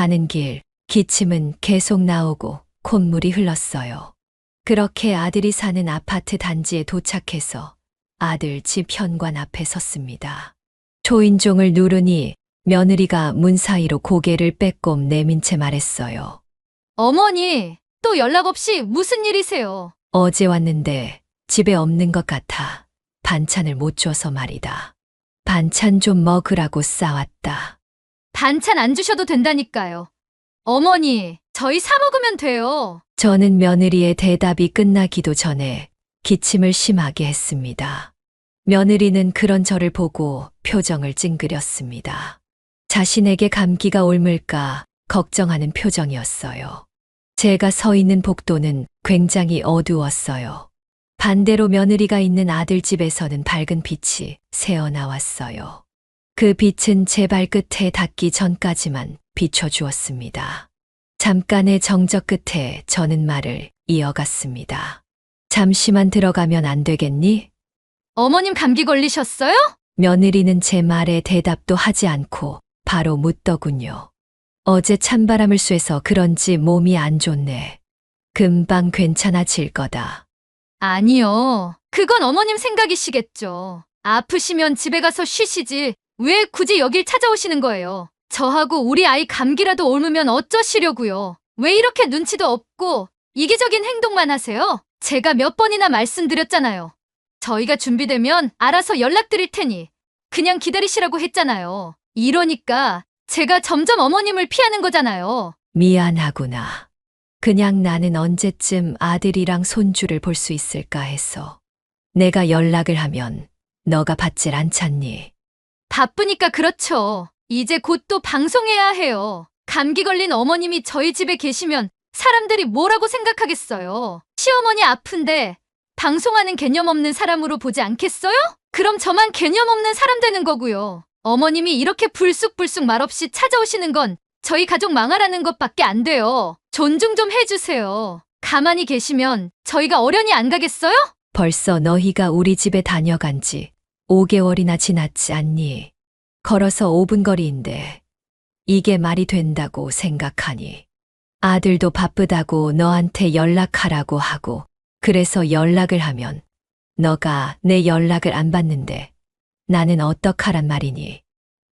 가는 길, 기침은 계속 나오고 콧물이 흘렀어요. 그렇게 아들이 사는 아파트 단지에 도착해서 아들 집 현관 앞에 섰습니다. 초인종을 누르니 며느리가 문 사이로 고개를 빼꼼 내민 채 말했어요. 어머니, 또 연락 없이 무슨 일이세요? 어제 왔는데 집에 없는 것 같아. 반찬을 못 줘서 말이다. 반찬 좀 먹으라고 싸왔다. 반찬 안 주셔도 된다니까요. 어머니, 저희 사 먹으면 돼요. 저는 며느리의 대답이 끝나기도 전에 기침을 심하게 했습니다. 며느리는 그런 저를 보고 표정을 찡그렸습니다. 자신에게 감기가 옮을까 걱정하는 표정이었어요. 제가 서 있는 복도는 굉장히 어두웠어요. 반대로 며느리가 있는 아들 집에서는 밝은 빛이 새어나왔어요. 그 빛은 제 발끝에 닿기 전까지만 비춰주었습니다. 잠깐의 정적 끝에 저는 말을 이어갔습니다. 잠시만 들어가면 안 되겠니? 어머님 감기 걸리셨어요? 며느리는 제 말에 대답도 하지 않고 바로 묻더군요. 어제 찬바람을 쐬서 그런지 몸이 안 좋네. 금방 괜찮아질 거다. 아니요. 그건 어머님 생각이시겠죠. 아프시면 집에 가서 쉬시지. 왜 굳이 여길 찾아오시는 거예요? 저하고 우리 아이 감기라도 옮으면 어쩌시려고요? 왜 이렇게 눈치도 없고 이기적인 행동만 하세요? 제가 몇 번이나 말씀드렸잖아요. 저희가 준비되면 알아서 연락드릴 테니 그냥 기다리시라고 했잖아요. 이러니까 제가 점점 어머님을 피하는 거잖아요. 미안하구나. 그냥 나는 언제쯤 아들이랑 손주를 볼 수 있을까 해서. 내가 연락을 하면 너가 받질 않잖니. 바쁘니까 그렇죠. 이제 곧 또 방송해야 해요. 감기 걸린 어머님이 저희 집에 계시면 사람들이 뭐라고 생각하겠어요. 시어머니 아픈데 방송하는 개념 없는 사람으로 보지 않겠어요? 그럼 저만 개념 없는 사람 되는 거고요. 어머님이 이렇게 불쑥불쑥 말없이 찾아오시는 건 저희 가족 망하라는 것밖에 안 돼요. 존중 좀 해주세요. 가만히 계시면 저희가 어련히 안 가겠어요? 벌써 너희가 우리 집에 다녀간 지 5개월이나 지났지 않니? 걸어서 5분 거리인데 이게 말이 된다고 생각하니? 아들도 바쁘다고 너한테 연락하라고 하고 그래서 연락을 하면 너가 내 연락을 안 받는데 나는 어떡하란 말이니?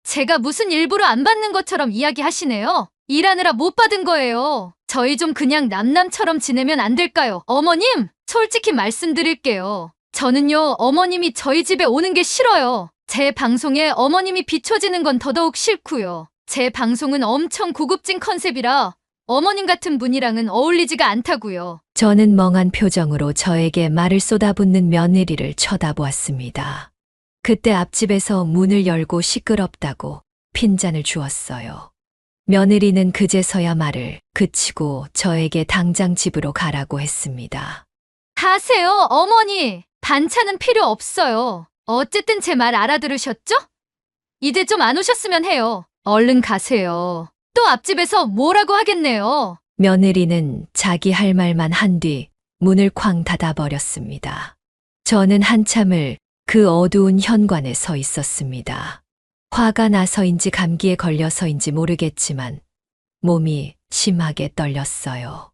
제가 무슨 일부러 안 받는 것처럼 이야기하시네요. 일하느라 못 받은 거예요. 저희 좀 그냥 남남처럼 지내면 안 될까요? 어머님, 솔직히 말씀드릴게요. 저는요, 어머님이 저희 집에 오는 게 싫어요. 제 방송에 어머님이 비춰지는 건 더더욱 싫고요. 제 방송은 엄청 고급진 컨셉이라 어머님 같은 분이랑은 어울리지가 않다고요. 저는 멍한 표정으로 저에게 말을 쏟아붓는 며느리를 쳐다보았습니다. 그때 앞집에서 문을 열고 시끄럽다고 핀잔을 주었어요. 며느리는 그제서야 말을 그치고 저에게 당장 집으로 가라고 했습니다. 가세요, 어머니. 반찬은 필요 없어요. 어쨌든 제 말 알아들으셨죠? 이제 좀 안 오셨으면 해요. 얼른 가세요. 또 앞집에서 뭐라고 하겠네요. 며느리는 자기 할 말만 한 뒤 문을 쾅 닫아버렸습니다. 저는 한참을 그 어두운 현관에 서 있었습니다. 화가 나서인지 감기에 걸려서인지 모르겠지만 몸이 심하게 떨렸어요.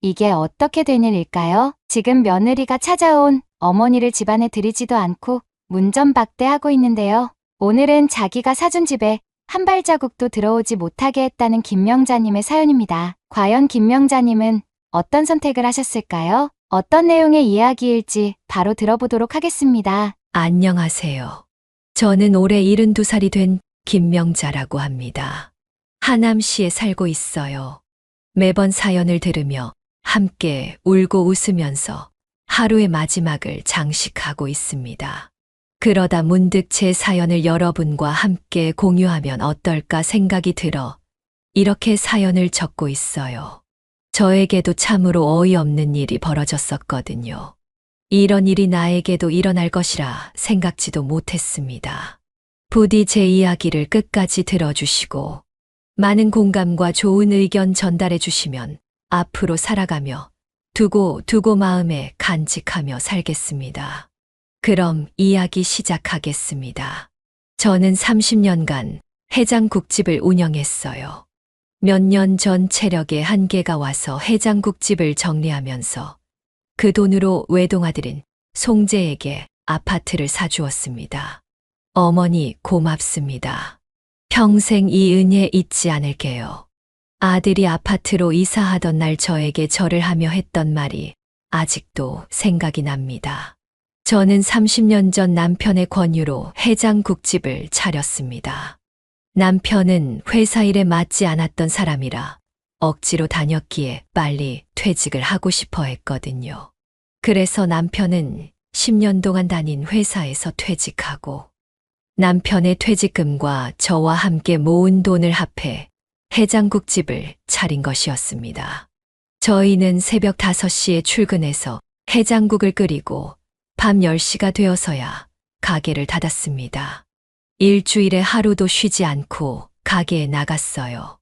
이게 어떻게 된 일일까요? 지금 며느리가 찾아온 어머니를 집안에 들이지도 않고 문전박대하고 있는데요. 오늘은 자기가 사준 집에 한 발자국도 들어오지 못하게 했다는 김명자님의 사연입니다. 과연 김명자님은 어떤 선택을 하셨을까요? 어떤 내용의 이야기일지 바로 들어보도록 하겠습니다. 안녕하세요. 저는 올해 72살이 된 김명자라고 합니다. 하남시에 살고 있어요. 매번 사연을 들으며 함께 울고 웃으면서 하루의 마지막을 장식하고 있습니다. 그러다 문득 제 사연을 여러분과 함께 공유하면 어떨까 생각이 들어 이렇게 사연을 적고 있어요. 저에게도 참으로 어이없는 일이 벌어졌었거든요. 이런 일이 나에게도 일어날 것이라 생각지도 못했습니다. 부디 제 이야기를 끝까지 들어주시고 많은 공감과 좋은 의견 전달해 주시면 앞으로 살아가며 두고 마음에 간직하며 살겠습니다. 그럼 이야기 시작하겠습니다. 저는 30년간 해장국집을 운영했어요. 몇 년 전 체력의 한계가 와서 해장국집을 정리하면서 그 돈으로 외동아들인 송재에게 아파트를 사주었습니다. 어머니 고맙습니다. 평생 이 은혜 잊지 않을게요. 아들이 아파트로 이사하던 날 저에게 절을 하며 했던 말이 아직도 생각이 납니다. 저는 30년 전 남편의 권유로 해장국집을 차렸습니다. 남편은 회사 일에 맞지 않았던 사람이라 억지로 다녔기에 빨리 퇴직을 하고 싶어 했거든요. 그래서 남편은 10년 동안 다닌 회사에서 퇴직하고 남편의 퇴직금과 저와 함께 모은 돈을 합해 해장국집을 차린 것이었습니다. 저희는 새벽 5시에 출근해서 해장국을 끓이고 밤 10시가 되어서야 가게를 닫았습니다. 일주일에 하루도 쉬지 않고 가게에 나갔어요.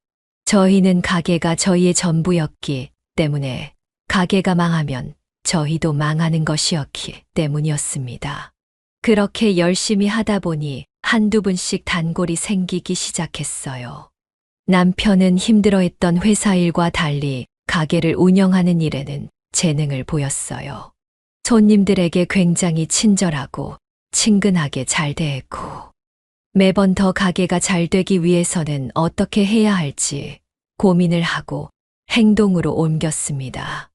저희는 가게가 저희의 전부였기 때문에 가게가 망하면 저희도 망하는 것이었기 때문이었습니다. 그렇게 열심히 하다 보니 한두 분씩 단골이 생기기 시작했어요. 남편은 힘들어했던 회사 일과 달리 가게를 운영하는 일에는 재능을 보였어요. 손님들에게 굉장히 친절하고 친근하게 잘 대했고 매번 더 가게가 잘 되기 위해서는 어떻게 해야 할지 고민을 하고 행동으로 옮겼습니다.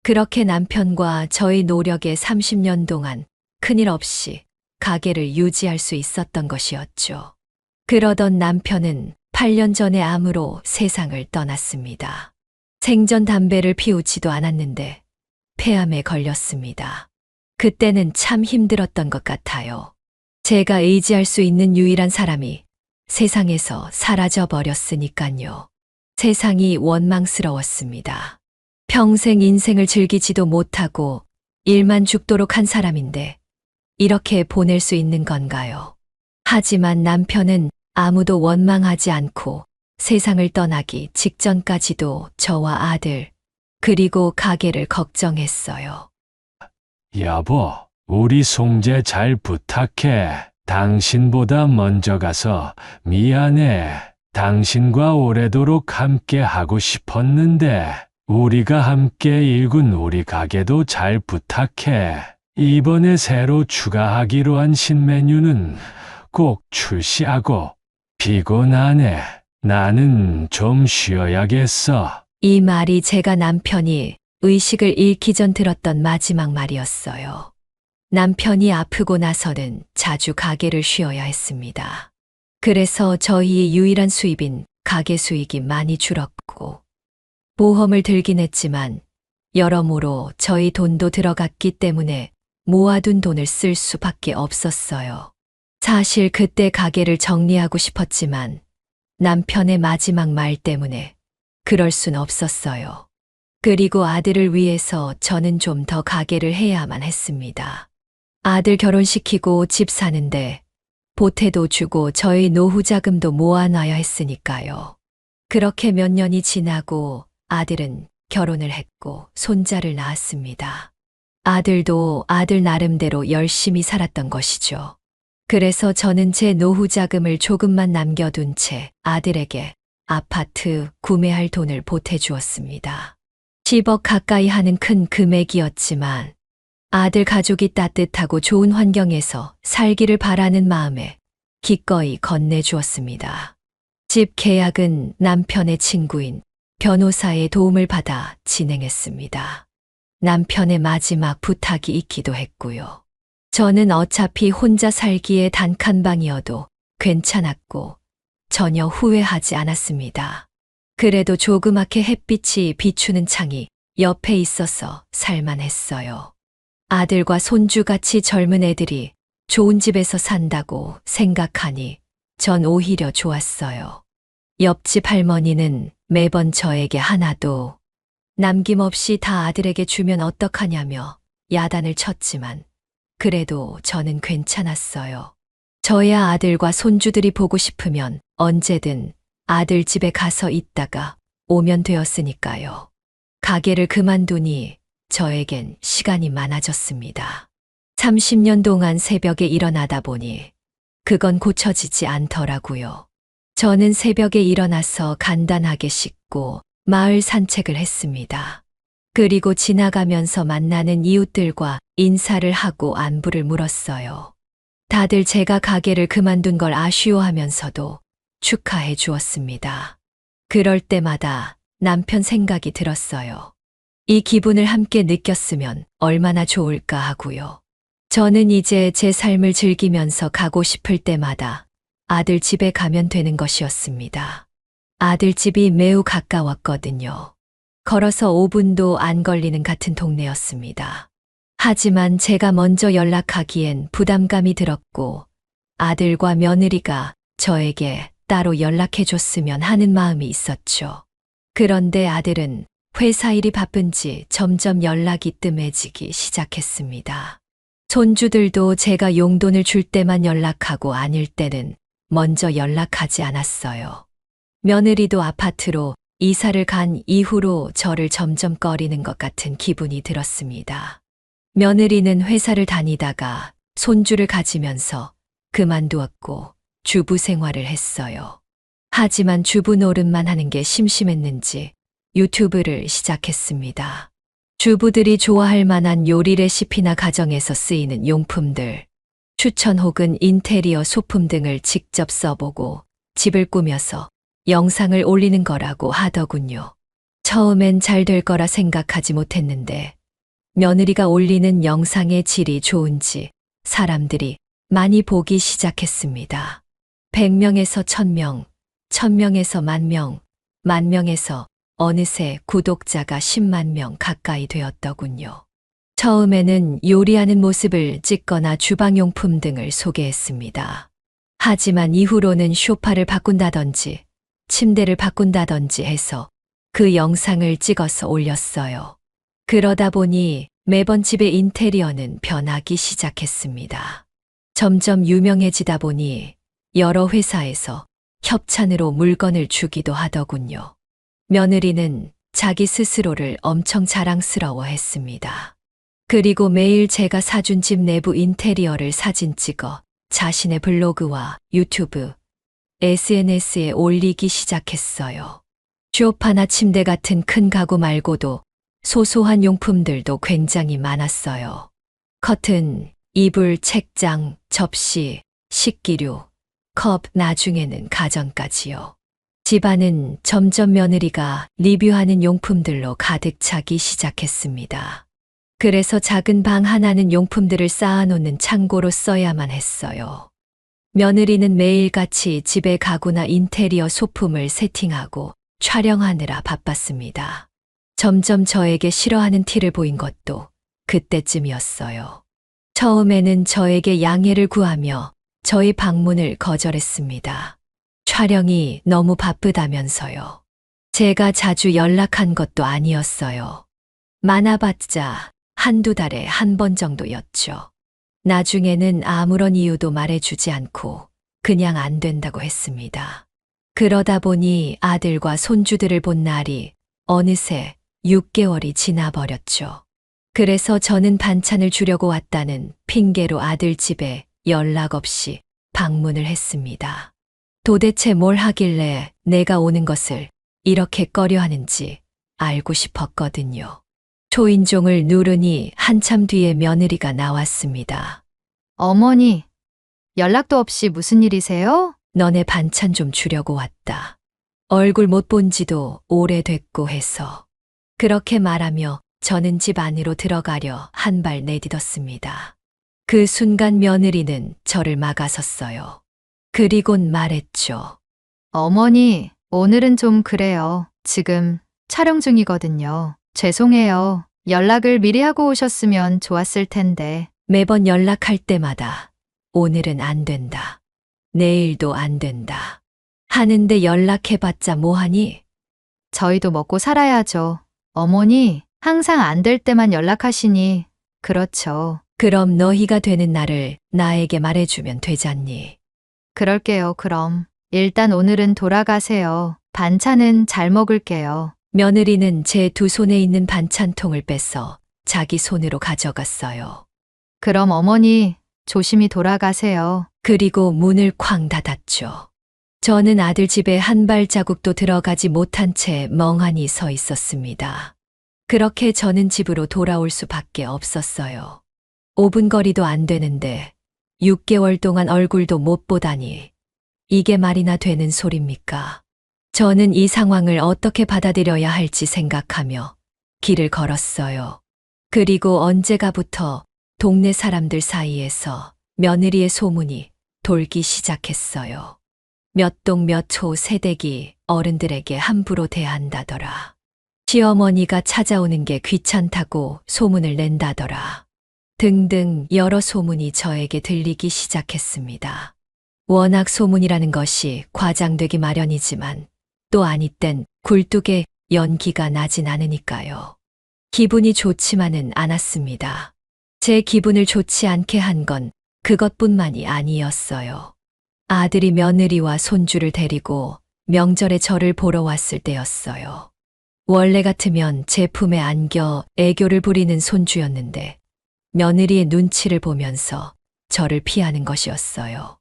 그렇게 남편과 저의 노력에 30년 동안 큰일 없이 가게를 유지할 수 있었던 것이었죠. 그러던 남편은 8년 전에 암으로 세상을 떠났습니다. 생전 담배를 피우지도 않았는데 폐암에 걸렸습니다. 그때는 참 힘들었던 것 같아요. 제가 의지할 수 있는 유일한 사람이 세상에서 사라져 버렸으니까요. 세상이 원망스러웠습니다. 평생 인생을 즐기지도 못하고 일만 죽도록 한 사람인데 이렇게 보낼 수 있는 건가요? 하지만 남편은 아무도 원망하지 않고 세상을 떠나기 직전까지도 저와 아들, 그리고 가게를 걱정했어요. 여보, 우리 송재 잘 부탁해. 당신보다 먼저 가서 미안해. 당신과 오래도록 함께 하고 싶었는데 우리가 함께 일군 우리 가게도 잘 부탁해. 이번에 새로 추가하기로 한 신메뉴는 꼭 출시하고. 피곤하네. 나는 좀 쉬어야겠어. 이 말이 제가 남편이 의식을 잃기 전 들었던 마지막 말이었어요. 남편이 아프고 나서는 자주 가게를 쉬어야 했습니다. 그래서 저희의 유일한 수입인 가게 수익이 많이 줄었고 보험을 들긴 했지만 여러모로 저희 돈도 들어갔기 때문에 모아둔 돈을 쓸 수밖에 없었어요. 사실 그때 가게를 정리하고 싶었지만 남편의 마지막 말 때문에 그럴 순 없었어요. 그리고 아들을 위해서 저는 좀 더 가게를 해야만 했습니다. 아들 결혼시키고 집 사는데 보태도 주고 저희 노후 자금도 모아놔야 했으니까요. 그렇게 몇 년이 지나고 아들은 결혼을 했고 손자를 낳았습니다. 아들도 아들 나름대로 열심히 살았던 것이죠. 그래서 저는 제 노후 자금을 조금만 남겨둔 채 아들에게 아파트 구매할 돈을 보태주었습니다. 10억 가까이 하는 큰 금액이었지만 아들 가족이 따뜻하고 좋은 환경에서 살기를 바라는 마음에 기꺼이 건네주었습니다. 집 계약은 남편의 친구인 변호사의 도움을 받아 진행했습니다. 남편의 마지막 부탁이 있기도 했고요. 저는 어차피 혼자 살기에 단칸방이어도 괜찮았고 전혀 후회하지 않았습니다. 그래도 조그맣게 햇빛이 비추는 창이 옆에 있어서 살만했어요. 아들과 손주같이 젊은 애들이 좋은 집에서 산다고 생각하니 전 오히려 좋았어요. 옆집 할머니는 매번 저에게 하나도 남김없이 다 아들에게 주면 어떡하냐며 야단을 쳤지만 그래도 저는 괜찮았어요. 저야 아들과 손주들이 보고 싶으면 언제든 아들 집에 가서 있다가 오면 되었으니까요. 가게를 그만두니 저에겐 시간이 많아졌습니다. 30년 동안 새벽에 일어나다 보니 그건 고쳐지지 않더라고요. 저는 새벽에 일어나서 간단하게 씻고 마을 산책을 했습니다. 그리고 지나가면서 만나는 이웃들과 인사를 하고 안부를 물었어요. 다들 제가 가게를 그만둔 걸 아쉬워하면서도 축하해 주었습니다. 그럴 때마다 남편 생각이 들었어요. 이 기분을 함께 느꼈으면 얼마나 좋을까 하고요. 저는 이제 제 삶을 즐기면서 가고 싶을 때마다 아들 집에 가면 되는 것이었습니다. 아들 집이 매우 가까웠거든요. 걸어서 5분도 안 걸리는 같은 동네였습니다. 하지만 제가 먼저 연락하기엔 부담감이 들었고 아들과 며느리가 저에게 따로 연락해 줬으면 하는 마음이 있었죠. 그런데 아들은 회사 일이 바쁜지 점점 연락이 뜸해지기 시작했습니다. 손주들도 제가 용돈을 줄 때만 연락하고 아닐 때는 먼저 연락하지 않았어요. 며느리도 아파트로 이사를 간 이후로 저를 점점 꺼리는 것 같은 기분이 들었습니다. 며느리는 회사를 다니다가 손주를 가지면서 그만두었고 주부 생활을 했어요. 하지만 주부 노릇만 하는 게 심심했는지 유튜브를 시작했습니다. 주부들이 좋아할 만한 요리 레시피나 가정에서 쓰이는 용품들, 추천 혹은 인테리어 소품 등을 직접 써보고 집을 꾸며서 영상을 올리는 거라고 하더군요. 처음엔 잘 될 거라 생각하지 못했는데 며느리가 올리는 영상의 질이 좋은지 사람들이 많이 보기 시작했습니다. 100명에서 1000명, 1000명에서 10,000명, 10,000명에서 어느새 구독자가 10만 명 가까이 되었더군요. 처음에는 요리하는 모습을 찍거나 주방용품 등을 소개했습니다. 하지만 이후로는 소파를 바꾼다든지 침대를 바꾼다든지 해서 그 영상을 찍어서 올렸어요. 그러다 보니 매번 집의 인테리어는 변하기 시작했습니다. 점점 유명해지다 보니 여러 회사에서 협찬으로 물건을 주기도 하더군요. 며느리는 자기 스스로를 엄청 자랑스러워 했습니다. 그리고 매일 제가 사준 집 내부 인테리어를 사진 찍어 자신의 블로그와 유튜브, SNS에 올리기 시작했어요. 소파나 침대 같은 큰 가구 말고도 소소한 용품들도 굉장히 많았어요. 커튼, 이불, 책장, 접시, 식기류, 컵, 나중에는 가전까지요. 집안은 점점 며느리가 리뷰하는 용품들로 가득 차기 시작했습니다. 그래서 작은 방 하나는 용품들을 쌓아놓는 창고로 써야만 했어요. 며느리는 매일같이 집의 가구나 인테리어 소품을 세팅하고 촬영하느라 바빴습니다. 점점 저에게 싫어하는 티를 보인 것도 그때쯤이었어요. 처음에는 저에게 양해를 구하며 저희 방문을 거절했습니다. 촬영이 너무 바쁘다면서요. 제가 자주 연락한 것도 아니었어요. 많아봤자 한두 달에 한 번 정도였죠. 나중에는 아무런 이유도 말해주지 않고 그냥 안 된다고 했습니다. 그러다 보니 아들과 손주들을 본 날이 어느새 6개월이 지나버렸죠. 그래서 저는 반찬을 주려고 왔다는 핑계로 아들 집에 연락 없이 방문을 했습니다. 도대체 뭘 하길래 내가 오는 것을 이렇게 꺼려하는지 알고 싶었거든요. 초인종을 누르니 한참 뒤에 며느리가 나왔습니다. 어머니, 연락도 없이 무슨 일이세요? 너네 반찬 좀 주려고 왔다. 얼굴 못 본 지도 오래됐고 해서. 그렇게 말하며 저는 집 안으로 들어가려 한 발 내딛었습니다. 그 순간 며느리는 저를 막아섰어요. 그리곤 말했죠. 어머니, 오늘은 좀 그래요. 지금 촬영 중이거든요. 죄송해요. 연락을 미리 하고 오셨으면 좋았을 텐데. 매번 연락할 때마다 오늘은 안 된다. 내일도 안 된다. 하는데 연락해봤자 뭐하니? 저희도 먹고 살아야죠. 어머니, 항상 안 될 때만 연락하시니 그렇죠. 그럼 너희가 되는 날을 나에게 말해주면 되잖니. 그럴게요, 그럼. 일단 오늘은 돌아가세요. 반찬은 잘 먹을게요. 며느리는 제 두 손에 있는 반찬통을 빼서 자기 손으로 가져갔어요. 그럼 어머니, 조심히 돌아가세요. 그리고 문을 쾅 닫았죠. 저는 아들 집에 한 발자국도 들어가지 못한 채 멍하니 서 있었습니다. 그렇게 저는 집으로 돌아올 수밖에 없었어요. 5분 거리도 안 되는데 6개월 동안 얼굴도 못 보다니 이게 말이나 되는 소립니까? 저는 이 상황을 어떻게 받아들여야 할지 생각하며 길을 걸었어요. 그리고 언제가부터 동네 사람들 사이에서 며느리의 소문이 돌기 시작했어요. 몇 동 몇 초 새댁이 어른들에게 함부로 대한다더라. 시어머니가 찾아오는 게 귀찮다고 소문을 낸다더라. 등등 여러 소문이 저에게 들리기 시작했습니다. 워낙 소문이라는 것이 과장되기 마련이지만 또 아니 땐 굴뚝에 연기가 나진 않으니까요. 기분이 좋지만은 않았습니다. 제 기분을 좋지 않게 한 건 그것뿐만이 아니었어요. 아들이 며느리와 손주를 데리고 명절에 저를 보러 왔을 때였어요. 원래 같으면 제 품에 안겨 애교를 부리는 손주였는데 며느리의 눈치를 보면서 저를 피하는 것이었어요.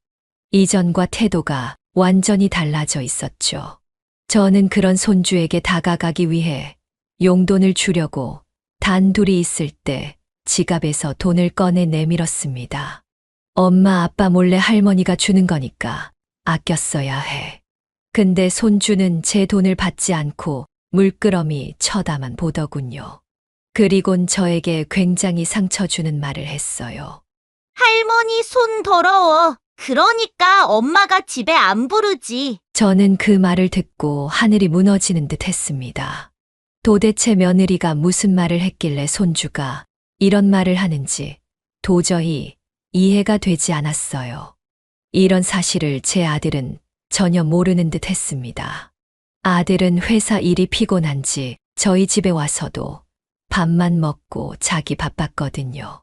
이전과 태도가 완전히 달라져 있었죠. 저는 그런 손주에게 다가가기 위해 용돈을 주려고 단둘이 있을 때 지갑에서 돈을 꺼내 내밀었습니다. 엄마 아빠 몰래 할머니가 주는 거니까 아껴 써야 해. 근데 손주는 제 돈을 받지 않고 물끄러미 쳐다만 보더군요. 그리곤 저에게 굉장히 상처 주는 말을 했어요. 할머니 손 더러워. 그러니까 엄마가 집에 안 부르지. 저는 그 말을 듣고 하늘이 무너지는 듯 했습니다. 도대체 며느리가 무슨 말을 했길래 손주가 이런 말을 하는지 도저히 이해가 되지 않았어요. 이런 사실을 제 아들은 전혀 모르는 듯 했습니다. 아들은 회사 일이 피곤한지 저희 집에 와서도 밥만 먹고 자기 바빴거든요.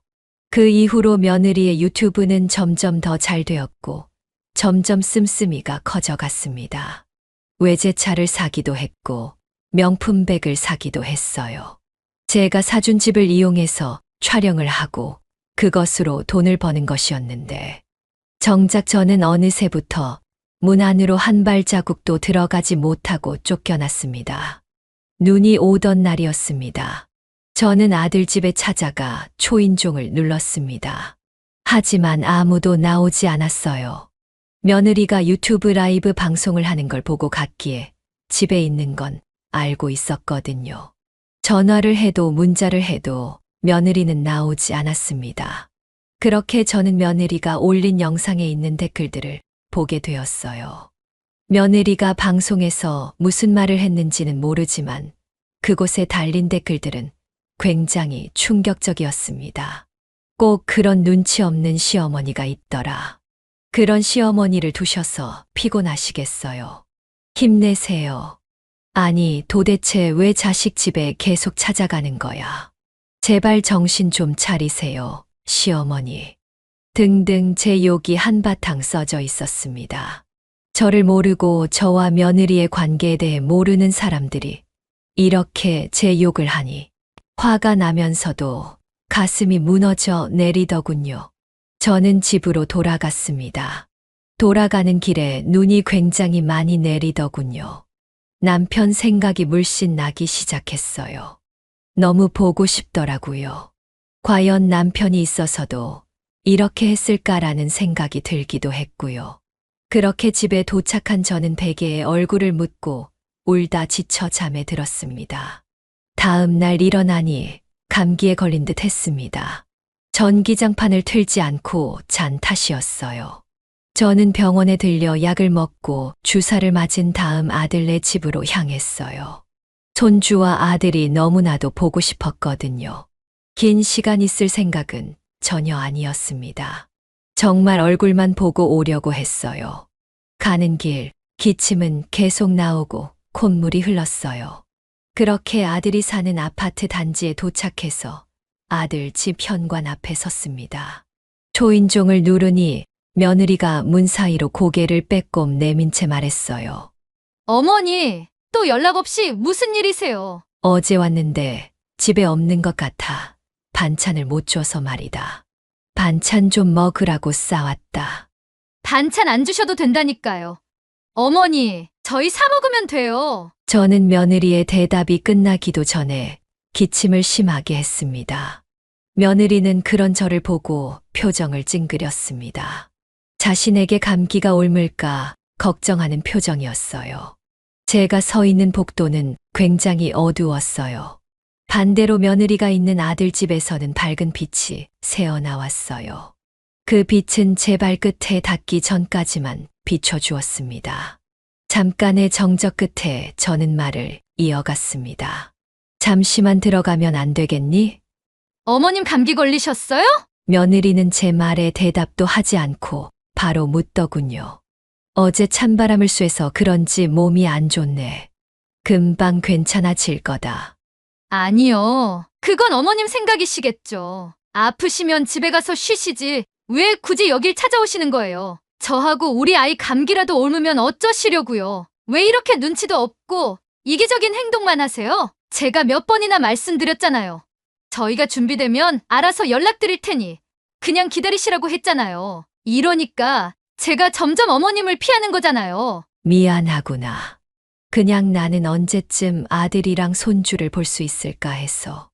그 이후로 며느리의 유튜브는 점점 더 잘 되었고 점점 씀씀이가 커져갔습니다. 외제차를 사기도 했고 명품백을 사기도 했어요. 제가 사준 집을 이용해서 촬영을 하고 그것으로 돈을 버는 것이었는데 정작 저는 어느새부터 문 안으로 한 발자국도 들어가지 못하고 쫓겨났습니다. 눈이 오던 날이었습니다. 저는 아들 집에 찾아가 초인종을 눌렀습니다. 하지만 아무도 나오지 않았어요. 며느리가 유튜브 라이브 방송을 하는 걸 보고 갔기에 집에 있는 건 알고 있었거든요. 전화를 해도 문자를 해도 며느리는 나오지 않았습니다. 그렇게 저는 며느리가 올린 영상에 있는 댓글들을 보게 되었어요. 며느리가 방송에서 무슨 말을 했는지는 모르지만 그곳에 달린 댓글들은 굉장히 충격적이었습니다. 꼭 그런 눈치 없는 시어머니가 있더라. 그런 시어머니를 두셔서 피곤하시겠어요. 힘내세요. 아니, 도대체 왜 자식 집에 계속 찾아가는 거야? 제발 정신 좀 차리세요, 시어머니. 등등 제 욕이 한바탕 써져 있었습니다. 저를 모르고 저와 며느리의 관계에 대해 모르는 사람들이 이렇게 제 욕을 하니 화가 나면서도 가슴이 무너져 내리더군요. 저는 집으로 돌아갔습니다. 돌아가는 길에 눈이 굉장히 많이 내리더군요. 남편 생각이 물씬 나기 시작했어요. 너무 보고 싶더라고요. 과연 남편이 있어서도 이렇게 했을까라는 생각이 들기도 했고요. 그렇게 집에 도착한 저는 베개에 얼굴을 묻고 울다 지쳐 잠에 들었습니다. 다음 날 일어나니 감기에 걸린 듯 했습니다. 전기장판을 틀지 않고 잔 탓이었어요. 저는 병원에 들려 약을 먹고 주사를 맞은 다음 아들네 집으로 향했어요. 손주와 아들이 너무나도 보고 싶었거든요. 긴 시간 있을 생각은 전혀 아니었습니다. 정말 얼굴만 보고 오려고 했어요. 가는 길, 기침은 계속 나오고 콧물이 흘렀어요. 그렇게 아들이 사는 아파트 단지에 도착해서 아들 집 현관 앞에 섰습니다. 초인종을 누르니 며느리가 문 사이로 고개를 빼꼼 내민 채 말했어요. 어머니, 또 연락 없이 무슨 일이세요? 어제 왔는데 집에 없는 것 같아. 반찬을 못 줘서 말이다. 반찬 좀 먹으라고 싸왔다. 반찬 안 주셔도 된다니까요. 어머니, 저희 사 먹으면 돼요. 저는 며느리의 대답이 끝나기도 전에 기침을 심하게 했습니다. 며느리는 그런 저를 보고 표정을 찡그렸습니다. 자신에게 감기가 옮을까 걱정하는 표정이었어요. 제가 서 있는 복도는 굉장히 어두웠어요. 반대로 며느리가 있는 아들 집에서는 밝은 빛이 새어나왔어요. 그 빛은 제 발끝에 닿기 전까지만 비춰주었습니다. 잠깐의 정적 끝에 저는 말을 이어갔습니다. 잠시만 들어가면 안 되겠니? 어머님 감기 걸리셨어요? 며느리는 제 말에 대답도 하지 않고 바로 묻더군요. 어제 찬바람을 쐬서 그런지 몸이 안 좋네. 금방 괜찮아질 거다. 아니요. 그건 어머님 생각이시겠죠. 아프시면 집에 가서 쉬시지. 왜 굳이 여길 찾아오시는 거예요? 저하고 우리 아이 감기라도 옮으면 어쩌시려고요? 왜 이렇게 눈치도 없고 이기적인 행동만 하세요? 제가 몇 번이나 말씀드렸잖아요. 저희가 준비되면 알아서 연락드릴 테니 그냥 기다리시라고 했잖아요. 이러니까 제가 점점 어머님을 피하는 거잖아요. 미안하구나. 그냥 나는 언제쯤 아들이랑 손주를 볼 수 있을까 해서.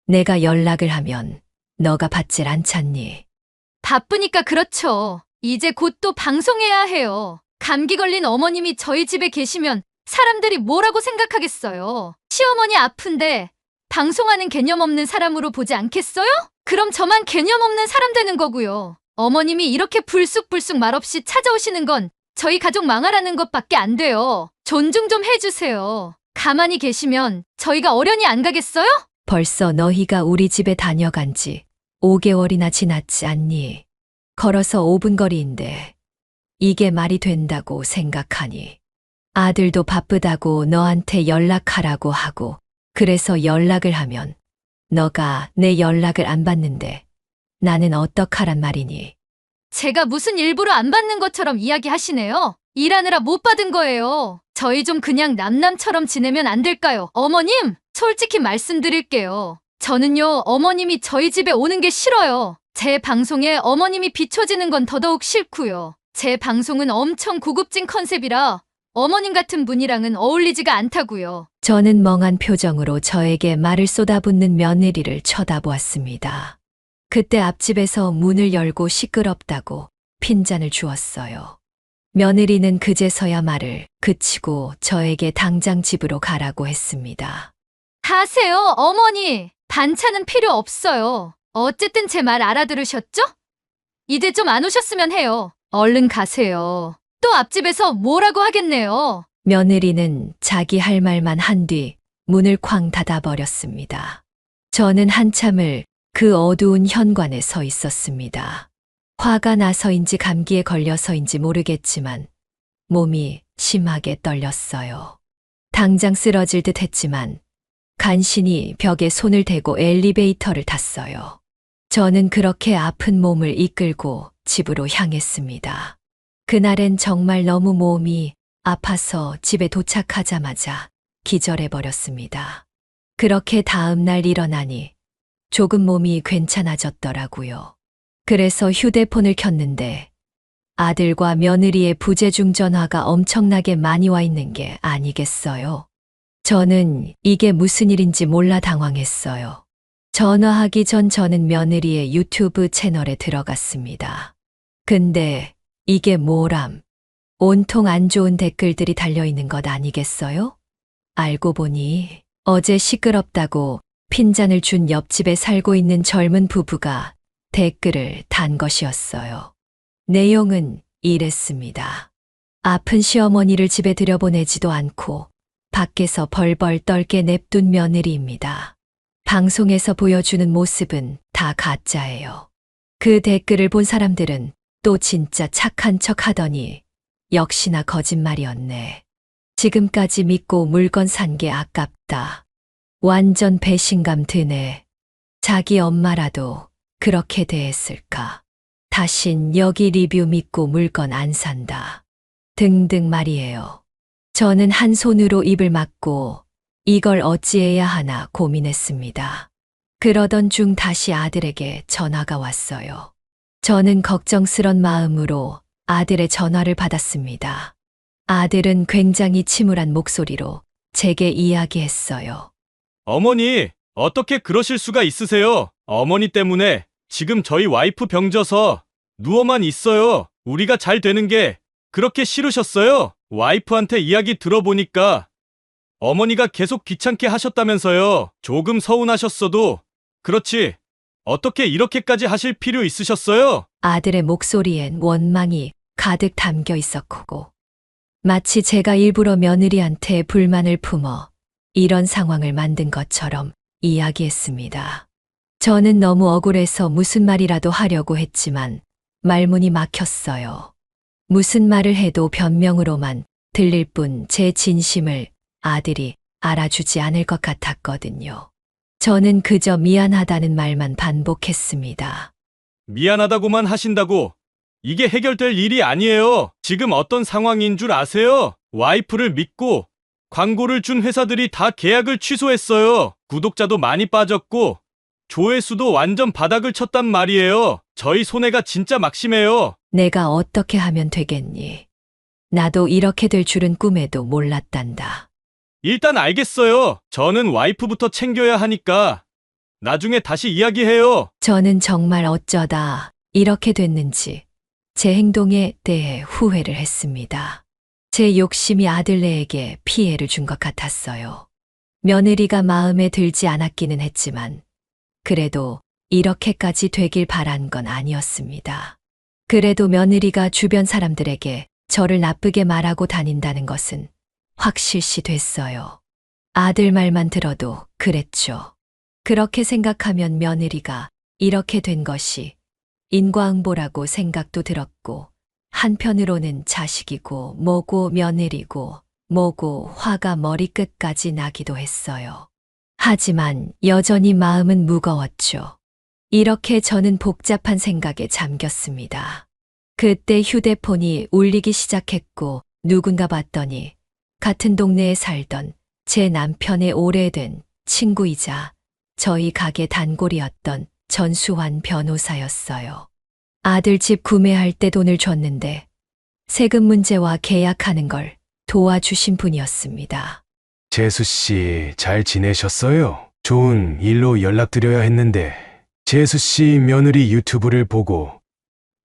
내가 연락을 하면 너가 받질 않잖니. 바쁘니까 그렇죠. 이제 곧 또 방송해야 해요. 감기 걸린 어머님이 저희 집에 계시면 사람들이 뭐라고 생각하겠어요. 시어머니 아픈데 방송하는 개념 없는 사람으로 보지 않겠어요? 그럼 저만 개념 없는 사람 되는 거고요. 어머님이 이렇게 불쑥불쑥 말없이 찾아오시는 건 저희 가족 망하라는 것밖에 안 돼요. 존중 좀 해주세요. 가만히 계시면 저희가 어련히 안 가겠어요? 벌써 너희가 우리 집에 다녀간 지 5개월이나 지났지 않니? 걸어서 5분 거리인데 이게 말이 된다고 생각하니? 아들도 바쁘다고 너한테 연락하라고 하고 그래서 연락을 하면 너가 내 연락을 안 받는데 나는 어떡하란 말이니? 제가 무슨 일부러 안 받는 것처럼 이야기하시네요. 일하느라 못 받은 거예요. 저희 좀 그냥 남남처럼 지내면 안 될까요? 어머님, 솔직히 말씀드릴게요. 저는요, 어머님이 저희 집에 오는 게 싫어요. 제 방송에 어머님이 비춰지는 건 더더욱 싫고요. 제 방송은 엄청 고급진 컨셉이라 어머님 같은 분이랑은 어울리지가 않다고요. 저는 멍한 표정으로 저에게 말을 쏟아붓는 며느리를 쳐다보았습니다. 그때 앞집에서 문을 열고 시끄럽다고 핀잔을 주었어요. 며느리는 그제서야 말을 그치고 저에게 당장 집으로 가라고 했습니다. 가세요, 어머니. 반찬은 필요 없어요. 어쨌든 제 말 알아들으셨죠? 이제 좀 안 오셨으면 해요. 얼른 가세요. 또 앞집에서 뭐라고 하겠네요. 며느리는 자기 할 말만 한 뒤 문을 쾅 닫아버렸습니다. 저는 한참을 그 어두운 현관에 서 있었습니다. 화가 나서인지 감기에 걸려서인지 모르겠지만 몸이 심하게 떨렸어요. 당장 쓰러질 듯 했지만 간신히 벽에 손을 대고 엘리베이터를 탔어요. 저는 그렇게 아픈 몸을 이끌고 집으로 향했습니다. 그날엔 정말 너무 몸이 아파서 집에 도착하자마자 기절해버렸습니다. 그렇게 다음 날 일어나니 조금 몸이 괜찮아졌더라고요. 그래서 휴대폰을 켰는데 아들과 며느리의 부재중 전화가 엄청나게 많이 와 있는 게 아니겠어요? 저는 이게 무슨 일인지 몰라 당황했어요. 전화하기 전 저는 며느리의 유튜브 채널에 들어갔습니다. 근데 이게 뭐람? 온통 안 좋은 댓글들이 달려있는 것 아니겠어요? 알고 보니 어제 시끄럽다고 핀잔을 준 옆집에 살고 있는 젊은 부부가 댓글을 단 것이었어요. 내용은 이랬습니다. 아픈 시어머니를 집에 들여보내지도 않고 밖에서 벌벌 떨게 냅둔 며느리입니다. 방송에서 보여주는 모습은 다 가짜예요. 그 댓글을 본 사람들은 또 진짜 착한 척 하더니 역시나 거짓말이었네. 지금까지 믿고 물건 산 게 아깝다. 완전 배신감 드네. 자기 엄마라도 그렇게 대했을까. 다신 여기 리뷰 믿고 물건 안 산다. 등등 말이에요. 저는 한 손으로 입을 막고 이걸 어찌해야 하나 고민했습니다. 그러던 중 다시 아들에게 전화가 왔어요. 저는 걱정스런 마음으로 아들의 전화를 받았습니다. 아들은 굉장히 침울한 목소리로 제게 이야기했어요. 어머니, 어떻게 그러실 수가 있으세요? 어머니 때문에 지금 저희 와이프 병져서 누워만 있어요. 우리가 잘 되는 게 그렇게 싫으셨어요? 와이프한테 이야기 들어보니까 어머니가 계속 귀찮게 하셨다면서요. 조금 서운하셨어도 그렇지. 어떻게 이렇게까지 하실 필요 있으셨어요? 아들의 목소리엔 원망이 가득 담겨 있었고, 마치 제가 일부러 며느리한테 불만을 품어 이런 상황을 만든 것처럼 이야기했습니다. 저는 너무 억울해서 무슨 말이라도 하려고 했지만 말문이 막혔어요. 무슨 말을 해도 변명으로만 들릴 뿐 제 진심을 아들이 알아주지 않을 것 같았거든요. 저는 그저 미안하다는 말만 반복했습니다. 미안하다고만 하신다고 이게 해결될 일이 아니에요. 지금 어떤 상황인 줄 아세요? 와이프를 믿고 광고를 준 회사들이 다 계약을 취소했어요. 구독자도 많이 빠졌고 조회수도 완전 바닥을 쳤단 말이에요. 저희 손해가 진짜 막심해요. 내가 어떻게 하면 되겠니? 나도 이렇게 될 줄은 꿈에도 몰랐단다. 일단 알겠어요. 저는 와이프부터 챙겨야 하니까 나중에 다시 이야기해요. 저는 정말 어쩌다 이렇게 됐는지 제 행동에 대해 후회를 했습니다. 제 욕심이 아들네에게 피해를 준 것 같았어요. 며느리가 마음에 들지 않았기는 했지만 그래도 이렇게까지 되길 바란 건 아니었습니다. 그래도 며느리가 주변 사람들에게 저를 나쁘게 말하고 다닌다는 것은 확실시 됐어요. 아들 말만 들어도 그랬죠. 그렇게 생각하면 며느리가 이렇게 된 것이 인과응보라고 생각도 들었고, 한편으로는 자식이고 뭐고 며느리고 뭐고 화가 머리끝까지 나기도 했어요. 하지만 여전히 마음은 무거웠죠. 이렇게 저는 복잡한 생각에 잠겼습니다. 그때 휴대폰이 울리기 시작했고 누군가 봤더니 같은 동네에 살던 제 남편의 오래된 친구이자 저희 가게 단골이었던 전수환 변호사였어요. 아들 집 구매할 때 돈을 줬는데 세금 문제와 계약하는 걸 도와주신 분이었습니다. 재수 씨, 잘 지내셨어요? 좋은 일로 연락드려야 했는데, 재수 씨 며느리 유튜브를 보고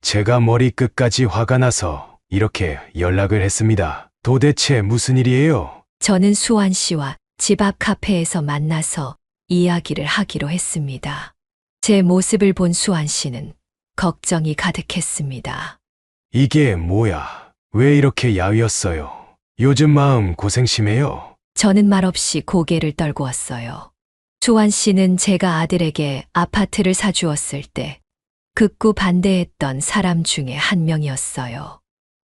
제가 머리끝까지 화가 나서 이렇게 연락을 했습니다. 도대체 무슨 일이에요? 저는 수환 씨와 집 앞 카페에서 만나서 이야기를 하기로 했습니다. 제 모습을 본 수환 씨는 걱정이 가득했습니다. 이게 뭐야? 왜 이렇게 야위었어요? 요즘 마음 고생 심해요. 저는 말없이 고개를 떨구었어요. 수환 씨는 제가 아들에게 아파트를 사주었을 때 극구 반대했던 사람 중에 한 명이었어요.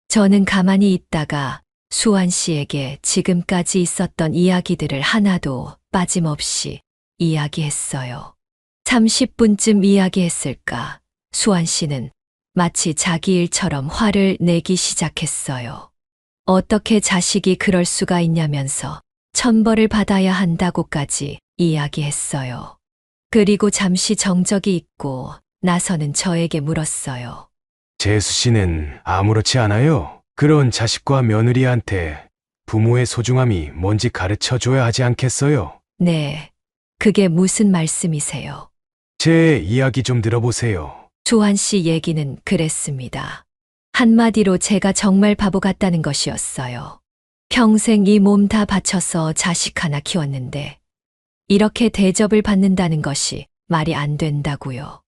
저는 가만히 있다가 수환 씨에게 지금까지 있었던 이야기들을 하나도 빠짐없이 이야기했어요. 30분쯤 이야기했을까, 수환 씨는 마치 자기 일처럼 화를 내기 시작했어요. 어떻게 자식이 그럴 수가 있냐면서 천벌을 받아야 한다고까지 이야기했어요. 그리고 잠시 정적이 있고 나서는 저에게 물었어요. 재수 씨는 아무렇지 않아요? 그런 자식과 며느리한테 부모의 소중함이 뭔지 가르쳐 줘야 하지 않겠어요? 네, 그게 무슨 말씀이세요? 제 이야기 좀 들어보세요. 수환 씨 얘기는 그랬습니다. 한마디로 제가 정말 바보 같다는 것이었어요. 평생 이 몸 다 바쳐서 자식 하나 키웠는데 이렇게 대접을 받는다는 것이 말이 안 된다고요.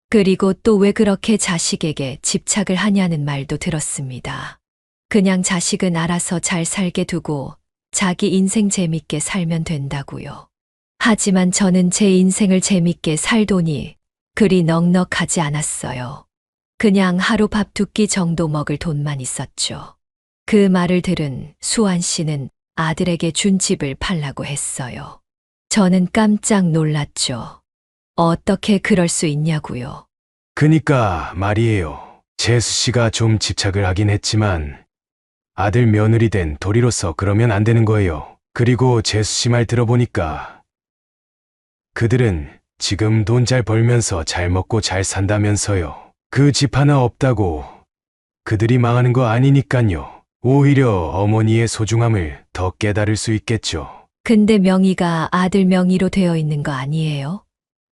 그리고 또 왜 그렇게 자식에게 집착을 하냐는 말도 들었습니다. 그냥 자식은 알아서 잘 살게 두고 자기 인생 재밌게 살면 된다고요. 하지만 저는 제 인생을 재밌게 살 돈이 그리 넉넉하지 않았어요. 그냥 하루 밥 두 끼 정도 먹을 돈만 있었죠. 그 말을 들은 수환 씨는 아들에게 준 집을 팔라고 했어요. 저는 깜짝 놀랐죠. 어떻게 그럴 수 있냐고요. 그니까 말이에요. 재수 씨가 좀 집착을 하긴 했지만 아들 며느리 된 도리로서 그러면 안 되는 거예요. 그리고 재수 씨 말 들어보니까 그들은 지금 돈 잘 벌면서 잘 먹고 잘 산다면서요. 그 집 하나 없다고 그들이 망하는 거 아니니깐요. 오히려 어머니의 소중함을 더 깨달을 수 있겠죠. 근데 명의가 아들 명의로 되어 있는 거 아니에요?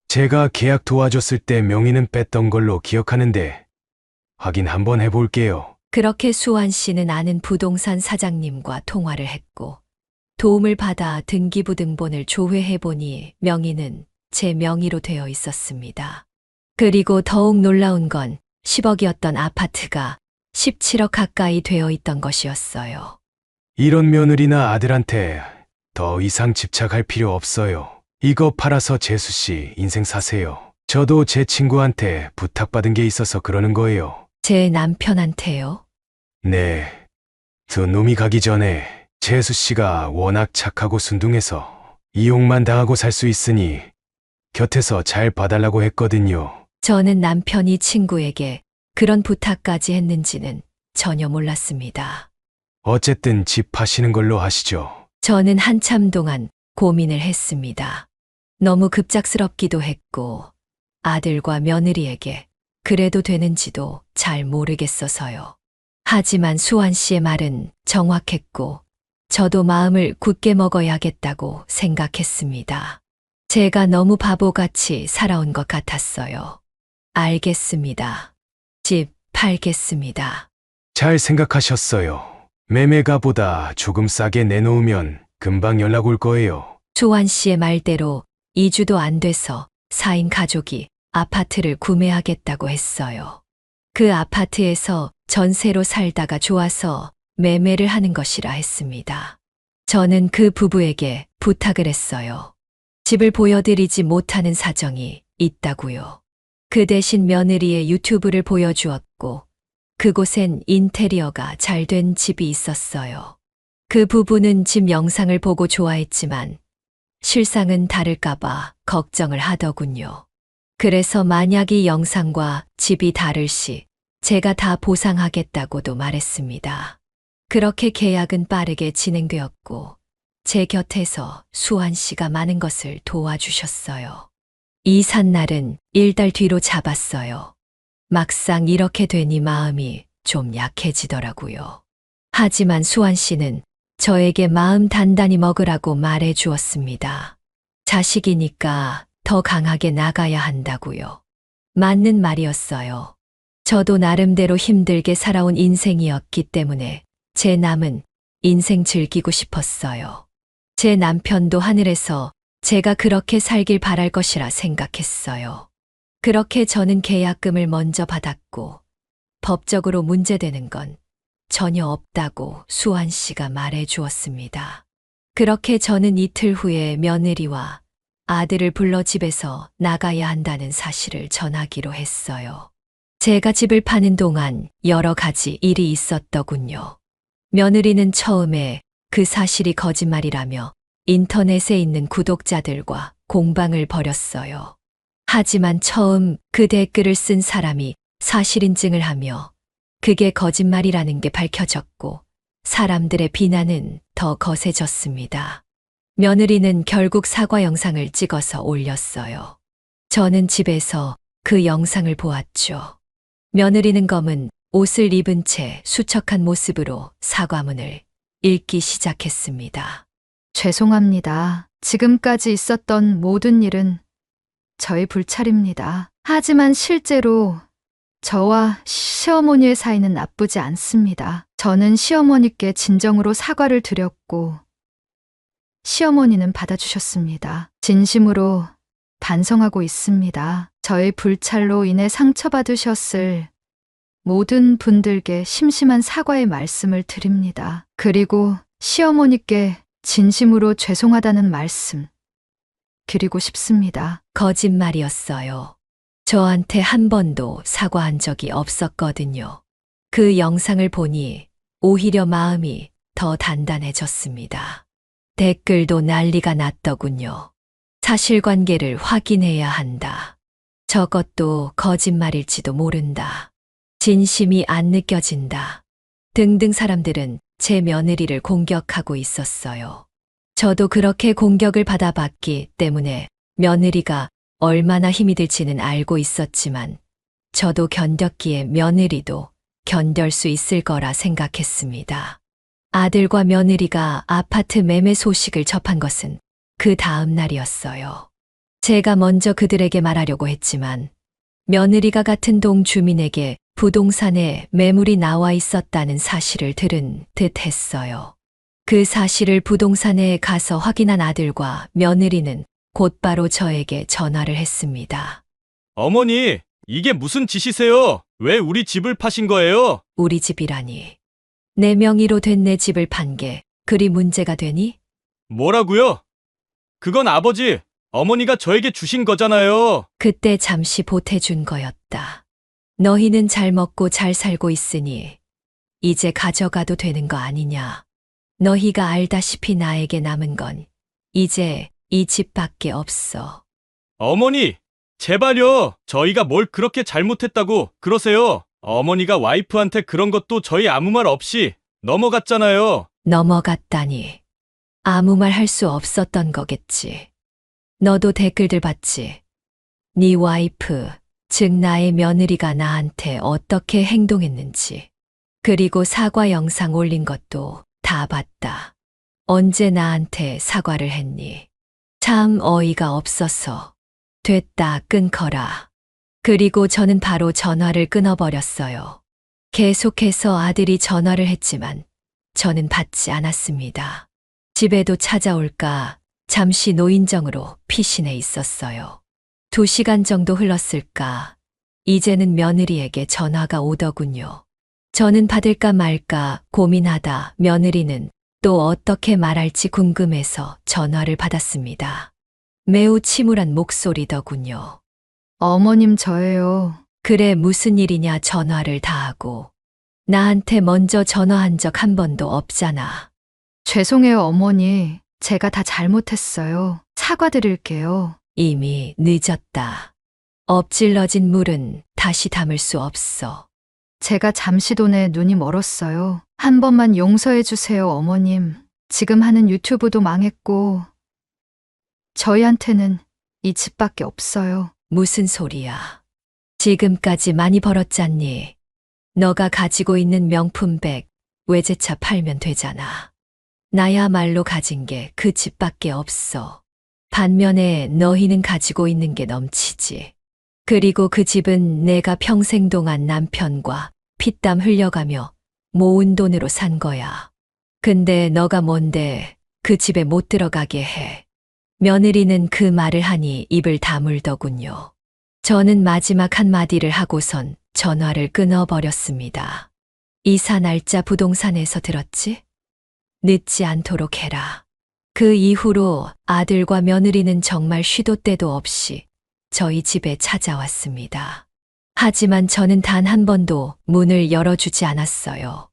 제가 계약 도와줬을 때 명의는 뺐던 걸로 기억하는데 확인 한번 해볼게요. 그렇게 수환 씨는 아는 부동산 사장님과 통화를 했고 도움을 받아 등기부등본을 조회해보니 명의는 제 명의로 되어 있었습니다. 그리고 더욱 놀라운 건 10억이었던 아파트가 17억 가까이 되어 있던 것이었어요. 이런 며느리나 아들한테 더 이상 집착할 필요 없어요. 이거 팔아서 재수 씨 인생 사세요. 저도 제 친구한테 부탁받은 게 있어서 그러는 거예요. 제 남편한테요? 네. 그 놈이 가기 전에 재수 씨가 워낙 착하고 순둥해서 이용만 당하고 살 수 있으니 곁에서 잘 봐달라고 했거든요. 저는 남편이 친구에게 그런 부탁까지 했는지는 전혀 몰랐습니다. 어쨌든 집 파시는 걸로 하시죠. 저는 한참 동안 고민을 했습니다. 너무 급작스럽기도 했고 아들과 며느리에게 그래도 되는지도 잘 모르겠어서요. 하지만 수환 씨의 말은 정확했고 저도 마음을 굳게 먹어야겠다고 생각했습니다. 제가 너무 바보같이 살아온 것 같았어요. 알겠습니다. 집 팔겠습니다. 잘 생각하셨어요. 매매가보다 조금 싸게 내놓으면 금방 연락 올 거예요. 수환 씨의 말대로 2주도 안 돼서 4인 가족이 아파트를 구매하겠다고 했어요. 그 아파트에서 전세로 살다가 좋아서 매매를 하는 것이라 했습니다. 저는 그 부부에게 부탁을 했어요. 집을 보여드리지 못하는 사정이 있다고요. 그 대신 며느리의 유튜브를 보여주었고 그곳엔 인테리어가 잘 된 집이 있었어요. 그 부부는 집 영상을 보고 좋아했지만 실상은 다를까봐 걱정을 하더군요. 그래서 만약 이 영상과 집이 다를 시 제가 다 보상하겠다고도 말했습니다. 그렇게 계약은 빠르게 진행되었고 제 곁에서 수환 씨가 많은 것을 도와주셨어요. 이 산날은 1달 뒤로 잡았어요. 막상 이렇게 되니 마음이 좀 약해지더라고요. 하지만 수환 씨는 저에게 마음 단단히 먹으라고 말해 주었습니다. 자식이니까 더 강하게 나가야 한다고요. 맞는 말이었어요. 저도 나름대로 힘들게 살아온 인생이었기 때문에 제 남은 인생 즐기고 싶었어요. 제 남편도 하늘에서 제가 그렇게 살길 바랄 것이라 생각했어요. 그렇게 저는 계약금을 먼저 받았고 법적으로 문제되는 건 전혀 없다고 수환 씨가 말해 주었습니다. 그렇게 저는 이틀 후에 며느리와 아들을 불러 집에서 나가야 한다는 사실을 전하기로 했어요. 제가 집을 파는 동안 여러 가지 일이 있었더군요. 며느리는 처음에 그 사실이 거짓말이라며 인터넷에 있는 구독자들과 공방을 벌였어요. 하지만 처음 그 댓글을 쓴 사람이 사실 인증을 하며 그게 거짓말이라는 게 밝혀졌고 사람들의 비난은 더 거세졌습니다. 며느리는 결국 사과 영상을 찍어서 올렸어요. 저는 집에서 그 영상을 보았죠. 며느리는 검은 옷을 입은 채 수척한 모습으로 사과문을 읽기 시작했습니다. 죄송합니다. 지금까지 있었던 모든 일은 저의 불찰입니다. 하지만 실제로 저와 시어머니의 사이는 나쁘지 않습니다. 저는 시어머니께 진정으로 사과를 드렸고 시어머니는 받아주셨습니다. 진심으로 반성하고 있습니다. 저의 불찰로 인해 상처받으셨을 모든 분들께 심심한 사과의 말씀을 드립니다. 그리고 시어머니께 진심으로 죄송하다는 말씀 드리고 싶습니다. 거짓말이었어요. 저한테 한 번도 사과한 적이 없었거든요. 그 영상을 보니 오히려 마음이 더 단단해졌습니다. 댓글도 난리가 났더군요. 사실관계를 확인해야 한다. 저것도 거짓말일지도 모른다. 진심이 안 느껴진다. 등등 사람들은 제 며느리를 공격하고 있었어요. 저도 그렇게 공격을 받아봤기 때문에 며느리가 얼마나 힘이 들지는 알고 있었지만 저도 견뎠기에 며느리도 견딜 수 있을 거라 생각했습니다. 아들과 며느리가 아파트 매매 소식을 접한 것은 그 다음 날이었어요. 제가 먼저 그들에게 말하려고 했지만 며느리가 같은 동 주민에게 부동산에 매물이 나와 있었다는 사실을 들은 듯 했어요. 그 사실을 부동산에 가서 확인한 아들과 며느리는 곧바로 저에게 전화를 했습니다. 어머니, 이게 무슨 짓이세요? 왜 우리 집을 파신 거예요? 우리 집이라니. 내 명의로 된 내 집을 판 게 그리 문제가 되니? 뭐라고요? 그건 아버지, 어머니가 저에게 주신 거잖아요. 그때 잠시 보태준 거였다. 너희는 잘 먹고 잘 살고 있으니 이제 가져가도 되는 거 아니냐. 너희가 알다시피 나에게 남은 건 이제 이 집밖에 없어. 어머니, 제발요. 저희가 뭘 그렇게 잘못했다고 그러세요. 어머니가 와이프한테 그런 것도 저희 아무 말 없이 넘어갔잖아요. 넘어갔다니. 아무 말 할 수 없었던 거겠지. 너도 댓글들 봤지? 네 와이프, 즉 나의 며느리가 나한테 어떻게 행동했는지. 그리고 사과 영상 올린 것도 다 봤다. 언제 나한테 사과를 했니? 참 어이가 없어서. 됐다, 끊거라. 그리고 저는 바로 전화를 끊어버렸어요. 계속해서 아들이 전화를 했지만 저는 받지 않았습니다. 집에도 찾아올까 잠시 노인정으로 피신해 있었어요. 2시간 정도 흘렀을까 이제는 며느리에게 전화가 오더군요. 저는 받을까 말까 고민하다 며느리는 또 어떻게 말할지 궁금해서 전화를 받았습니다. 매우 침울한 목소리더군요. 어머님 저예요. 그래 무슨 일이냐 전화를 다 하고. 나한테 먼저 전화한 적 한 번도 없잖아. 죄송해요 어머니. 제가 다 잘못했어요. 사과드릴게요. 이미 늦었다. 엎질러진 물은 다시 담을 수 없어. 제가 잠시돈에 눈이 멀었어요. 한 번만 용서해 주세요 어머님. 지금 하는 유튜브도 망했고 저희한테는 이 집밖에 없어요. 무슨 소리야. 지금까지 많이 벌었잖니. 너가 가지고 있는 명품백, 외제차 팔면 되잖아. 나야말로 가진 게 그 집밖에 없어. 반면에 너희는 가지고 있는 게 넘치지. 그리고 그 집은 내가 평생 동안 남편과 피땀 흘려가며 모은 돈으로 산 거야. 근데 너가 뭔데 그 집에 못 들어가게 해. 며느리는 그 말을 하니 입을 다물더군요. 저는 마지막 한마디를 하고선 전화를 끊어버렸습니다. 이사 날짜 부동산에서 들었지? 늦지 않도록 해라. 그 이후로 아들과 며느리는 정말 쉬도 때도 없이 저희 집에 찾아왔습니다. 하지만 저는 단 한 번도 문을 열어주지 않았어요.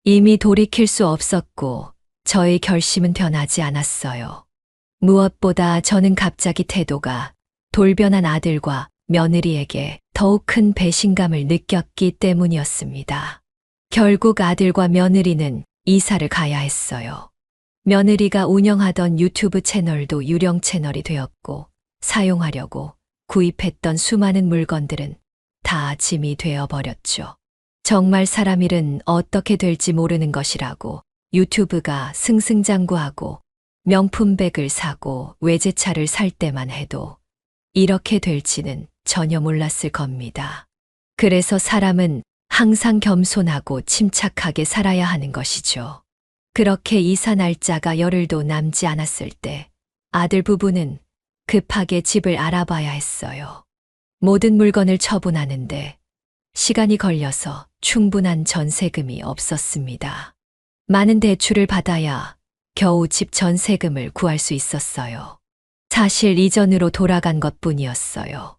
이미 돌이킬 수 없었고 저의 결심은 변하지 않았어요. 무엇보다 저는 갑자기 태도가 돌변한 아들과 며느리에게 더욱 큰 배신감을 느꼈기 때문이었습니다. 결국 아들과 며느리는 이사를 가야 했어요. 며느리가 운영하던 유튜브 채널도 유령 채널이 되었고 사용하려고 구입했던 수많은 물건들은 다 짐이 되어버렸죠. 정말 사람 일은 어떻게 될지 모르는 것이라고 유튜브가 승승장구하고 명품백을 사고 외제차를 살 때만 해도 이렇게 될지는 전혀 몰랐을 겁니다. 그래서 사람은 항상 겸손하고 침착하게 살아야 하는 것이죠. 그렇게 이사 날짜가 열흘도 남지 않았을 때 아들 부부는 급하게 집을 알아봐야 했어요. 모든 물건을 처분하는데 시간이 걸려서 충분한 전세금이 없었습니다. 많은 대출을 받아야 겨우 집 전세금을 구할 수 있었어요. 사실 이전으로 돌아간 것뿐이었어요.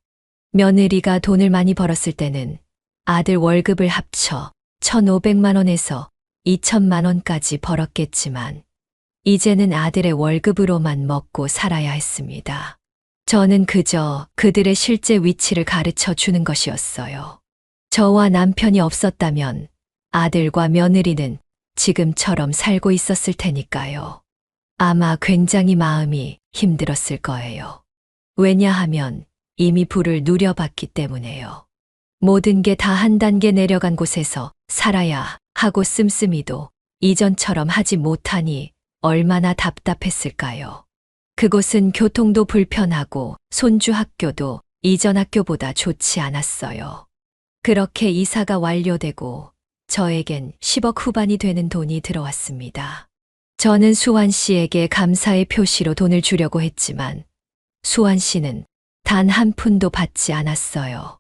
며느리가 돈을 많이 벌었을 때는 아들 월급을 합쳐 1,500만 원에서 2천만 원까지 벌었겠지만 이제는 아들의 월급으로만 먹고 살아야 했습니다. 저는 그저 그들의 실제 위치를 가르쳐 주는 것이었어요. 저와 남편이 없었다면 아들과 며느리는 지금처럼 살고 있었을 테니까요. 아마 굉장히 마음이 힘들었을 거예요. 왜냐하면 이미 부를 누려봤기 때문에요. 모든 게 다 한 단계 내려간 곳에서 살아야 하고 씀씀이도 이전처럼 하지 못하니 얼마나 답답했을까요? 그곳은 교통도 불편하고 손주 학교도 이전 학교보다 좋지 않았어요. 그렇게 이사가 완료되고 저에겐 10억 후반이 되는 돈이 들어왔습니다. 저는 수환 씨에게 감사의 표시로 돈을 주려고 했지만 수환 씨는 단 한 푼도 받지 않았어요.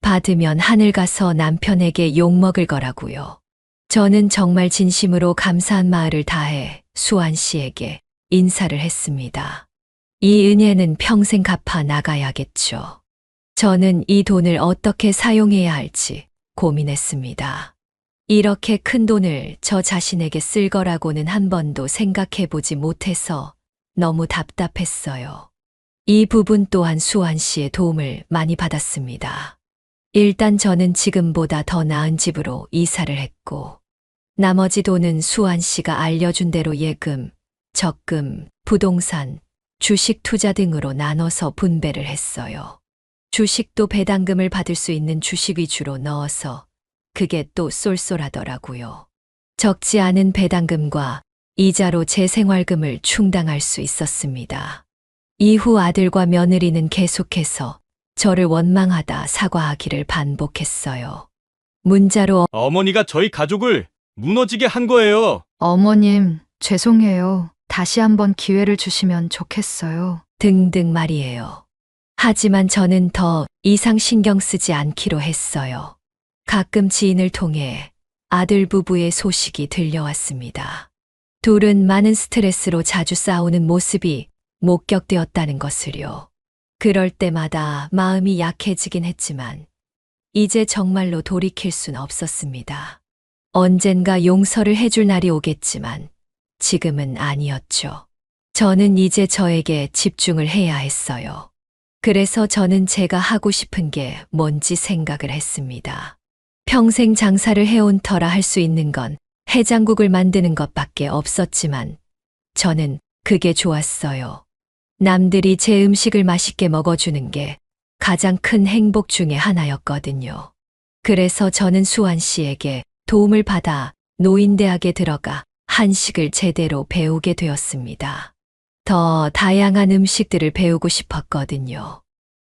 받으면 하늘 가서 남편에게 욕먹을 거라고요. 저는 정말 진심으로 감사한 마음을 다해 수환 씨에게 인사를 했습니다. 이 은혜는 평생 갚아 나가야겠죠. 저는 이 돈을 어떻게 사용해야 할지 고민했습니다. 이렇게 큰 돈을 저 자신에게 쓸 거라고는 한 번도 생각해 보지 못해서 너무 답답했어요. 이 부분 또한 수환 씨의 도움을 많이 받았습니다. 일단 저는 지금보다 더 나은 집으로 이사를 했고, 나머지 돈은 수환 씨가 알려준 대로 예금, 적금, 부동산, 주식 투자 등으로 나눠서 분배를 했어요. 주식도 배당금을 받을 수 있는 주식 위주로 넣어서 그게 또 쏠쏠하더라고요. 적지 않은 배당금과 이자로 제 생활금을 충당할 수 있었습니다. 이후 아들과 며느리는 계속해서 저를 원망하다 사과하기를 반복했어요. 문자로 어머니가 저희 가족을 무너지게 한 거예요. 어머님, 죄송해요. 다시 한번 기회를 주시면 좋겠어요. 등등 말이에요. 하지만 저는 더 이상 신경 쓰지 않기로 했어요. 가끔 지인을 통해 아들 부부의 소식이 들려왔습니다. 둘은 많은 스트레스로 자주 싸우는 모습이 목격되었다는 것을요. 그럴 때마다 마음이 약해지긴 했지만 이제 정말로 돌이킬 순 없었습니다. 언젠가 용서를 해줄 날이 오겠지만 지금은 아니었죠. 저는 이제 저에게 집중을 해야 했어요. 그래서 저는 제가 하고 싶은 게 뭔지 생각을 했습니다. 평생 장사를 해온 터라 할 수 있는 건 해장국을 만드는 것밖에 없었지만 저는 그게 좋았어요. 남들이 제 음식을 맛있게 먹어주는 게 가장 큰 행복 중에 하나였거든요. 그래서 저는 수환 씨에게 도움을 받아 노인대학에 들어가 한식을 제대로 배우게 되었습니다. 더 다양한 음식들을 배우고 싶었거든요.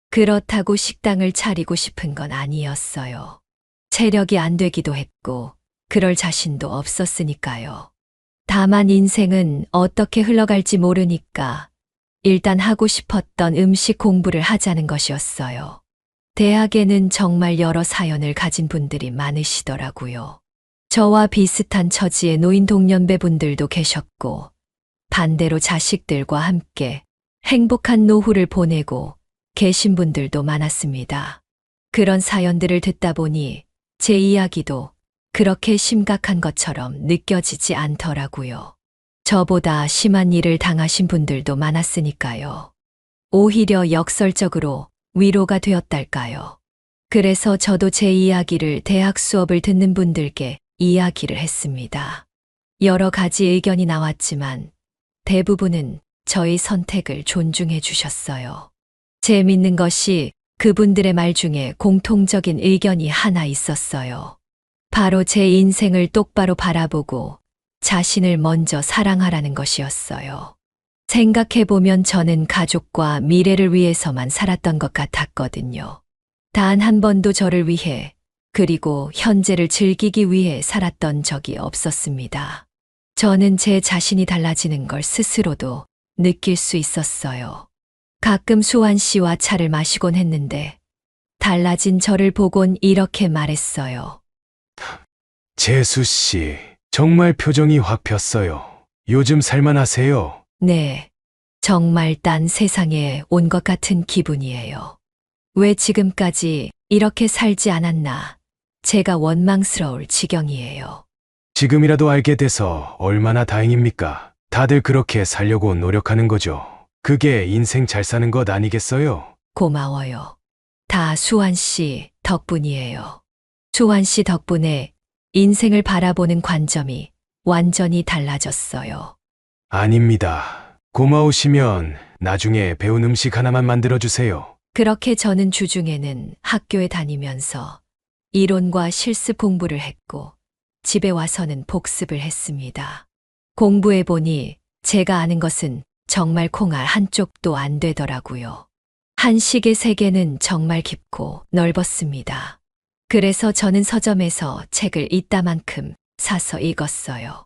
그렇다고 식당을 차리고 싶은 건 아니었어요. 체력이 안 되기도 했고 그럴 자신도 없었으니까요. 다만 인생은 어떻게 흘러갈지 모르니까 일단 하고 싶었던 음식 공부를 하자는 것이었어요. 대학에는 정말 여러 사연을 가진 분들이 많으시더라고요. 저와 비슷한 처지의 노인 동년배 분들도 계셨고, 반대로 자식들과 함께 행복한 노후를 보내고 계신 분들도 많았습니다. 그런 사연들을 듣다 보니 제 이야기도 그렇게 심각한 것처럼 느껴지지 않더라고요. 저보다 심한 일을 당하신 분들도 많았으니까요. 오히려 역설적으로 위로가 되었달까요. 그래서 저도 제 이야기를 대학 수업을 듣는 분들께 이야기를 했습니다. 여러 가지 의견이 나왔지만 대부분은 저의 선택을 존중해 주셨어요. 재밌는 것이 그분들의 말 중에 공통적인 의견이 하나 있었어요. 바로 제 인생을 똑바로 바라보고 자신을 먼저 사랑하라는 것이었어요. 생각해보면 저는 가족과 미래를 위해서만 살았던 것 같았거든요. 단 한 번도 저를 위해 그리고 현재를 즐기기 위해 살았던 적이 없었습니다. 저는 제 자신이 달라지는 걸 스스로도 느낄 수 있었어요. 가끔 수환 씨와 차를 마시곤 했는데 달라진 저를 보곤 이렇게 말했어요. 재수 씨, 정말 표정이 확 폈어요. 요즘 살만하세요? 네, 정말 딴 세상에 온 것 같은 기분이에요. 왜 지금까지 이렇게 살지 않았나 제가 원망스러울 지경이에요. 지금이라도 알게 돼서 얼마나 다행입니까? 다들 그렇게 살려고 노력하는 거죠. 그게 인생 잘 사는 것 아니겠어요? 고마워요. 다 수환 씨 덕분이에요. 수환 씨 덕분에 인생을 바라보는 관점이 완전히 달라졌어요. 아닙니다. 고마우시면 나중에 배운 음식 하나만 만들어주세요. 그렇게 저는 주중에는 학교에 다니면서 이론과 실습 공부를 했고 집에 와서는 복습을 했습니다. 공부해보니 제가 아는 것은 정말 콩알 한쪽도 안 되더라고요. 한식의 세계는 정말 깊고 넓었습니다. 그래서 저는 서점에서 책을 이따만큼 사서 읽었어요.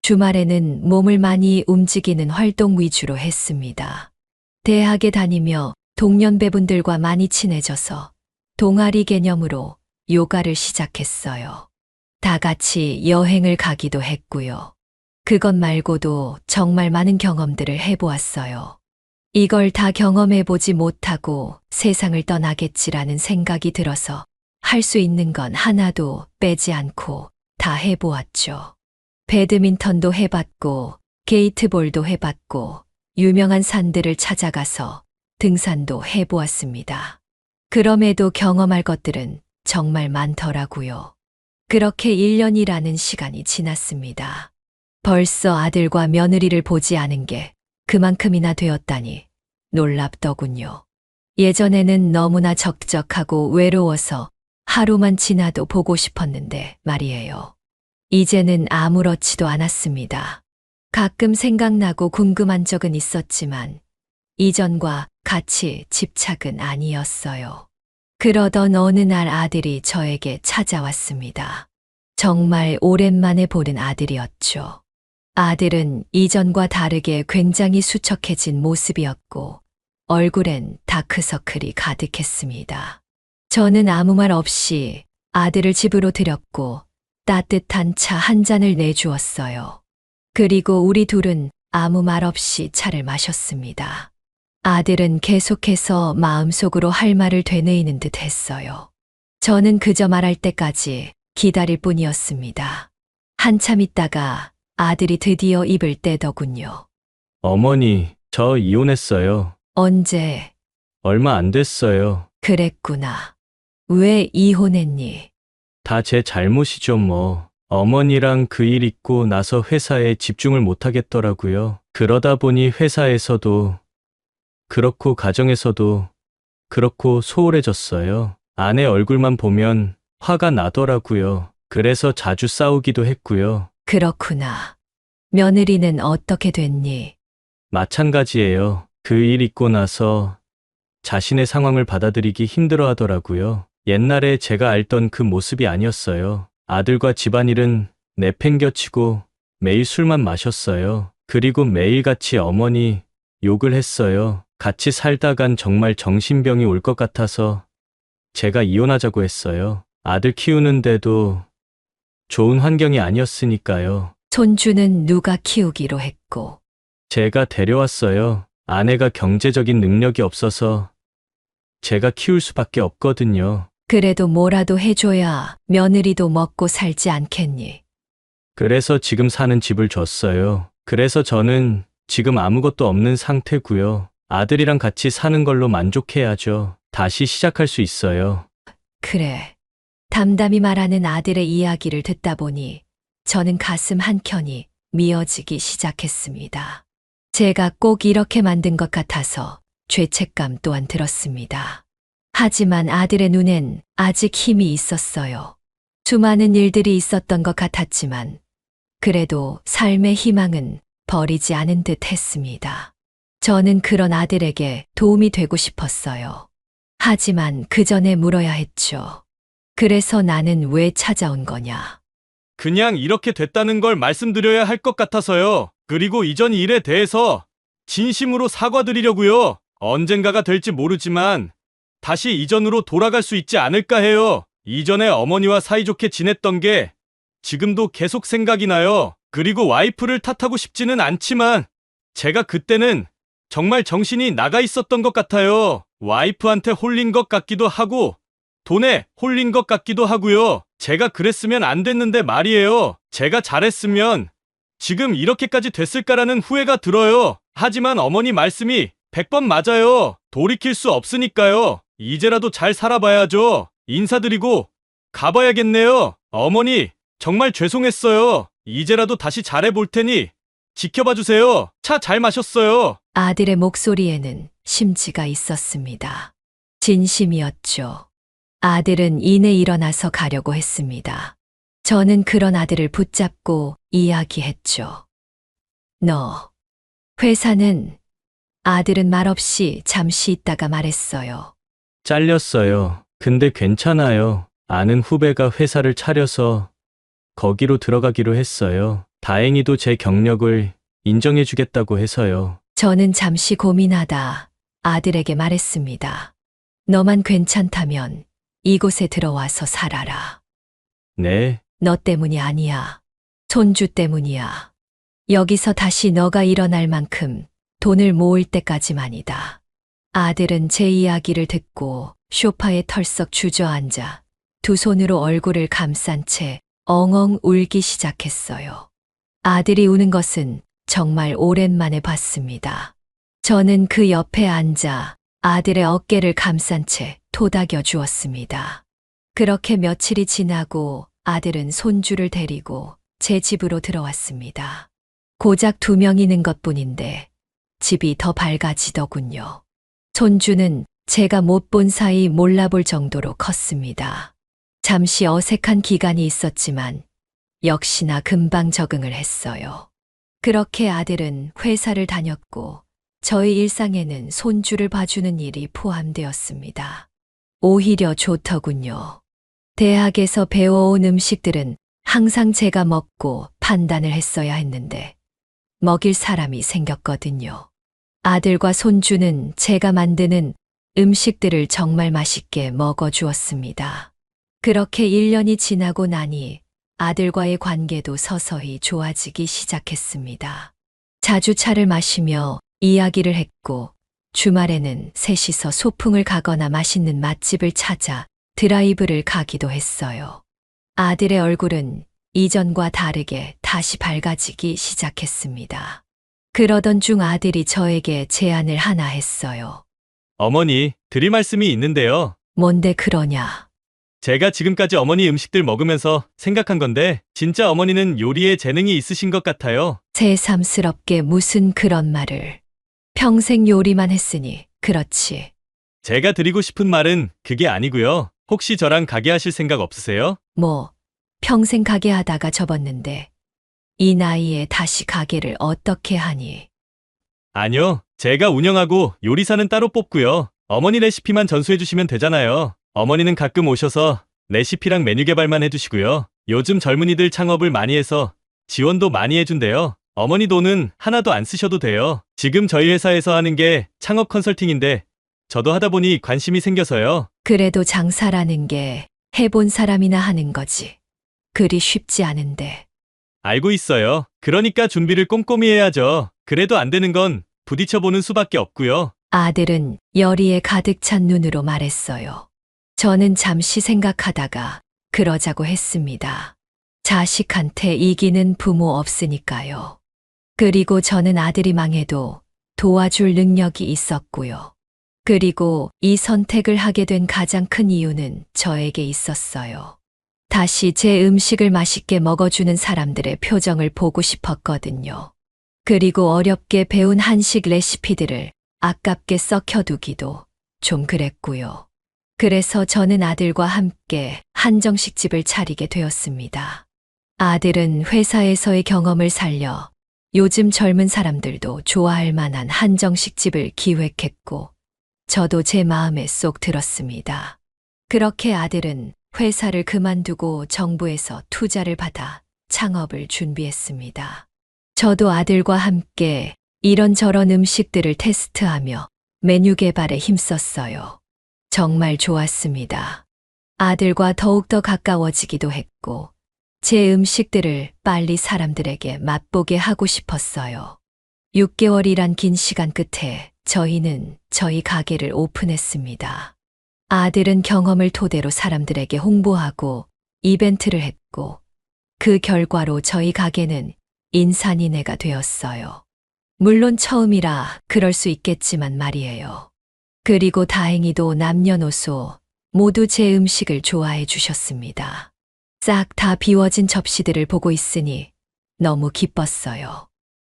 주말에는 몸을 많이 움직이는 활동 위주로 했습니다. 대학에 다니며 동년배분들과 많이 친해져서 동아리 개념으로 요가를 시작했어요. 다 같이 여행을 가기도 했고요. 그것 말고도 정말 많은 경험들을 해보았어요. 이걸 다 경험해보지 못하고 세상을 떠나겠지라는 생각이 들어서 할 수 있는 건 하나도 빼지 않고 다 해보았죠. 배드민턴도 해봤고, 게이트볼도 해봤고, 유명한 산들을 찾아가서 등산도 해보았습니다. 그럼에도 경험할 것들은 정말 많더라고요. 그렇게 1년이라는 시간이 지났습니다. 벌써 아들과 며느리를 보지 않은 게 그만큼이나 되었다니 놀랍더군요. 예전에는 너무나 적적하고 외로워서 하루만 지나도 보고 싶었는데 말이에요. 이제는 아무렇지도 않았습니다. 가끔 생각나고 궁금한 적은 있었지만 이전과 같이 집착은 아니었어요. 그러던 어느 날 아들이 저에게 찾아왔습니다. 정말 오랜만에 보는 아들이었죠. 아들은 이전과 다르게 굉장히 수척해진 모습이었고 얼굴엔 다크서클이 가득했습니다. 저는 아무 말 없이 아들을 집으로 들였고 따뜻한 차 한 잔을 내주었어요. 그리고 우리 둘은 아무 말 없이 차를 마셨습니다. 아들은 계속해서 마음속으로 할 말을 되뇌이는 듯 했어요. 저는 그저 말할 때까지 기다릴 뿐이었습니다. 한참 있다가 아들이 드디어 입을 떼더군요. 어머니, 저 이혼했어요. 언제? 얼마 안 됐어요. 그랬구나. 왜 이혼했니? 다 제 잘못이죠, 뭐. 어머니랑 그 일 있고 나서 회사에 집중을 못 하겠더라고요. 그러다 보니 회사에서도 그렇고 가정에서도 그렇고 소홀해졌어요. 아내 얼굴만 보면 화가 나더라고요. 그래서 자주 싸우기도 했고요. 그렇구나. 며느리는 어떻게 됐니? 마찬가지예요. 그 일 있고 나서 자신의 상황을 받아들이기 힘들어 하더라고요. 옛날에 제가 알던 그 모습이 아니었어요. 아들과 집안일은 내팽겨치고 매일 술만 마셨어요. 그리고 매일같이 어머니 욕을 했어요. 같이 살다간 정말 정신병이 올 것 같아서 제가 이혼하자고 했어요. 아들 키우는데도 좋은 환경이 아니었으니까요. 손주는 누가 키우기로 했고, 제가 데려왔어요. 아내가 경제적인 능력이 없어서 제가 키울 수밖에 없거든요. 그래도 뭐라도 해줘야 며느리도 먹고 살지 않겠니? 그래서 지금 사는 집을 줬어요. 그래서 저는 지금 아무것도 없는 상태고요. 아들이랑 같이 사는 걸로 만족해야죠. 다시 시작할 수 있어요. 그래. 담담히 말하는 아들의 이야기를 듣다 보니 저는 가슴 한켠이 미어지기 시작했습니다. 제가 꼭 이렇게 만든 것 같아서 죄책감 또한 들었습니다. 하지만 아들의 눈엔 아직 힘이 있었어요. 수많은 일들이 있었던 것 같았지만 그래도 삶의 희망은 버리지 않은 듯 했습니다. 저는 그런 아들에게 도움이 되고 싶었어요. 하지만 그 전에 물어야 했죠. 그래서 나는 왜 찾아온 거냐? 그냥 이렇게 됐다는 걸 말씀드려야 할 것 같아서요. 그리고 이전 일에 대해서 진심으로 사과드리려고요. 언젠가가 될지 모르지만 다시 이전으로 돌아갈 수 있지 않을까 해요. 이전에 어머니와 사이좋게 지냈던 게 지금도 계속 생각이 나요. 그리고 와이프를 탓하고 싶지는 않지만 제가 그때는 정말 정신이 나가 있었던 것 같아요. 와이프한테 홀린 것 같기도 하고 돈에 홀린 것 같기도 하고요. 제가 그랬으면 안 됐는데 말이에요. 제가 잘했으면 지금 이렇게까지 됐을까라는 후회가 들어요. 하지만 어머니 말씀이 100번 맞아요. 돌이킬 수 없으니까요. 이제라도 잘 살아봐야죠. 인사드리고 가봐야겠네요. 어머니, 정말 죄송했어요. 이제라도 다시 잘해볼 테니 지켜봐 주세요. 차 잘 마셨어요. 아들의 목소리에는 심지가 있었습니다. 진심이었죠. 아들은 이내 일어나서 가려고 했습니다. 저는 그런 아들을 붙잡고 이야기했죠. 너, 회사는 아들은 말없이 잠시 있다가 말했어요. 잘렸어요. 근데 괜찮아요. 아는 후배가 회사를 차려서 거기로 들어가기로 했어요. 다행히도 제 경력을 인정해주겠다고 해서요. 저는 잠시 고민하다 아들에게 말했습니다. 너만 괜찮다면 이곳에 들어와서 살아라. 네, 너 때문이 아니야. 손주 때문이야. 여기서 다시 너가 일어날 만큼 돈을 모을 때까지만이다. 아들은 제 이야기를 듣고 소파에 털썩 주저앉아 두 손으로 얼굴을 감싼 채 엉엉 울기 시작했어요. 아들이 우는 것은 정말 오랜만에 봤습니다. 저는 그 옆에 앉아 아들의 어깨를 감싼 채 토닥여 주었습니다. 그렇게 며칠이 지나고 아들은 손주를 데리고 제 집으로 들어왔습니다. 고작 2명이는 것뿐인데 집이 더 밝아지더군요. 손주는 제가 못 본 사이 몰라볼 정도로 컸습니다. 잠시 어색한 기간이 있었지만 역시나 금방 적응을 했어요. 그렇게 아들은 회사를 다녔고 저희 일상에는 손주를 봐주는 일이 포함되었습니다. 오히려 좋더군요. 대학에서 배워온 음식들은 항상 제가 먹고 판단을 했어야 했는데 먹일 사람이 생겼거든요. 아들과 손주는 제가 만드는 음식들을 정말 맛있게 먹어주었습니다. 그렇게 1년이 지나고 나니 아들과의 관계도 서서히 좋아지기 시작했습니다. 자주 차를 마시며 이야기를 했고 주말에는 셋이서 소풍을 가거나 맛있는 맛집을 찾아 드라이브를 가기도 했어요. 아들의 얼굴은 이전과 다르게 다시 밝아지기 시작했습니다. 그러던 중 아들이 저에게 제안을 하나 했어요. 어머니, 드릴 말씀이 있는데요. 뭔데 그러냐? 제가 지금까지 어머니 음식들 먹으면서 생각한 건데 진짜 어머니는 요리에 재능이 있으신 것 같아요. 새삼스럽게 무슨 그런 말을. 평생 요리만 했으니 그렇지. 제가 드리고 싶은 말은 그게 아니고요. 혹시 저랑 가게 하실 생각 없으세요? 뭐 평생 가게 하다가 접었는데 이 나이에 다시 가게를 어떻게 하니? 아니요. 제가 운영하고 요리사는 따로 뽑고요. 어머니 레시피만 전수해 주시면 되잖아요. 어머니는 가끔 오셔서 레시피랑 메뉴 개발만 해주시고요. 요즘 젊은이들 창업을 많이 해서 지원도 많이 해준대요. 어머니 돈은 하나도 안 쓰셔도 돼요. 지금 저희 회사에서 하는 게 창업 컨설팅인데 저도 하다 보니 관심이 생겨서요. 그래도 장사라는 게 해본 사람이나 하는 거지. 그리 쉽지 않은데. 알고 있어요. 그러니까 준비를 꼼꼼히 해야죠. 그래도 안 되는 건 부딪혀보는 수밖에 없고요. 아들은 열의에 가득 찬 눈으로 말했어요. 저는 잠시 생각하다가 그러자고 했습니다. 자식한테 이기는 부모 없으니까요. 그리고 저는 아들이 망해도 도와줄 능력이 있었고요. 그리고 이 선택을 하게 된 가장 큰 이유는 저에게 있었어요. 다시 제 음식을 맛있게 먹어주는 사람들의 표정을 보고 싶었거든요. 그리고 어렵게 배운 한식 레시피들을 아깝게 썩혀두기도 좀 그랬고요. 그래서 저는 아들과 함께 한정식집을 차리게 되었습니다. 아들은 회사에서의 경험을 살려 요즘 젊은 사람들도 좋아할 만한 한정식집을 기획했고 저도 제 마음에 쏙 들었습니다. 그렇게 아들은 회사를 그만두고 정부에서 투자를 받아 창업을 준비했습니다. 저도 아들과 함께 이런저런 음식들을 테스트하며 메뉴 개발에 힘썼어요. 정말 좋았습니다. 아들과 더욱더 가까워지기도 했고 제 음식들을 빨리 사람들에게 맛보게 하고 싶었어요. 6개월이란 긴 시간 끝에 저희는 저희 가게를 오픈했습니다. 아들은 경험을 토대로 사람들에게 홍보하고 이벤트를 했고 그 결과로 저희 가게는 인산인해가 되었어요. 물론 처음이라 그럴 수 있겠지만 말이에요. 그리고 다행히도 남녀노소 모두 제 음식을 좋아해 주셨습니다. 싹 다 비워진 접시들을 보고 있으니 너무 기뻤어요.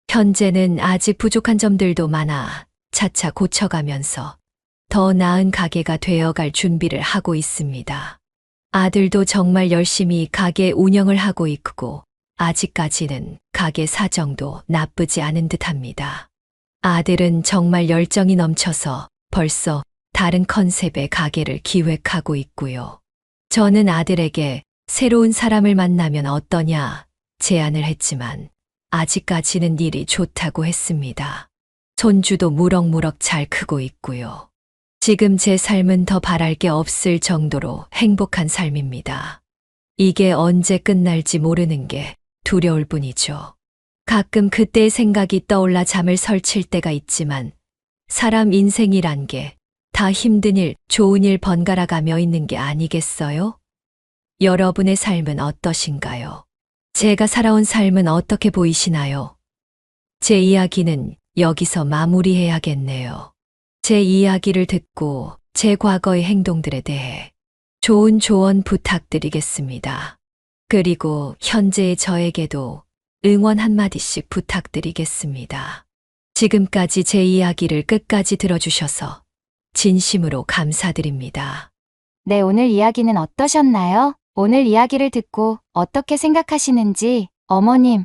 현재는 아직 부족한 점들도 많아 차차 고쳐가면서 더 나은 가게가 되어갈 준비를 하고 있습니다. 아들도 정말 열심히 가게 운영을 하고 있고 아직까지는 가게 사정도 나쁘지 않은 듯합니다. 아들은 정말 열정이 넘쳐서 벌써 다른 컨셉의 가게를 기획하고 있고요. 저는 아들에게 새로운 사람을 만나면 어떠냐 제안을 했지만 아직까지는 일이 좋다고 했습니다. 손주도 무럭무럭 잘 크고 있고요. 지금 제 삶은 더 바랄 게 없을 정도로 행복한 삶입니다. 이게 언제 끝날지 모르는 게 두려울 뿐이죠. 가끔 그때의 생각이 떠올라 잠을 설칠 때가 있지만 사람 인생이란 게 다 힘든 일, 좋은 일 번갈아 가며 있는 게 아니겠어요? 여러분의 삶은 어떠신가요? 제가 살아온 삶은 어떻게 보이시나요? 제 이야기는 여기서 마무리해야겠네요. 제 이야기를 듣고 제 과거의 행동들에 대해 좋은 조언 부탁드리겠습니다. 그리고 현재의 저에게도 응원 한마디씩 부탁드리겠습니다. 지금까지 제 이야기를 끝까지 들어주셔서 진심으로 감사드립니다. 네, 오늘 이야기는 어떠셨나요? 오늘 이야기를 듣고 어떻게 생각하시는지 어머님,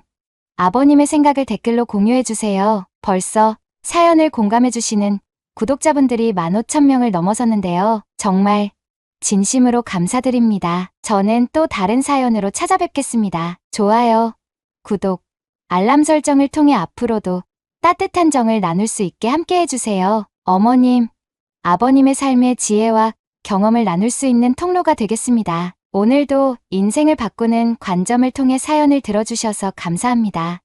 아버님의 생각을 댓글로 공유해주세요. 벌써 사연을 공감해주시는 구독자분들이 15,000명을 넘어섰는데요. 정말 진심으로 감사드립니다. 저는 또 다른 사연으로 찾아뵙겠습니다. 좋아요, 구독, 알람 설정을 통해 앞으로도 따뜻한 정을 나눌 수 있게 함께 해주세요. 어머님, 아버님의 삶의 지혜와 경험을 나눌 수 있는 통로가 되겠습니다. 오늘도 인생을 바꾸는 관점을 통해 사연을 들어주셔서 감사합니다.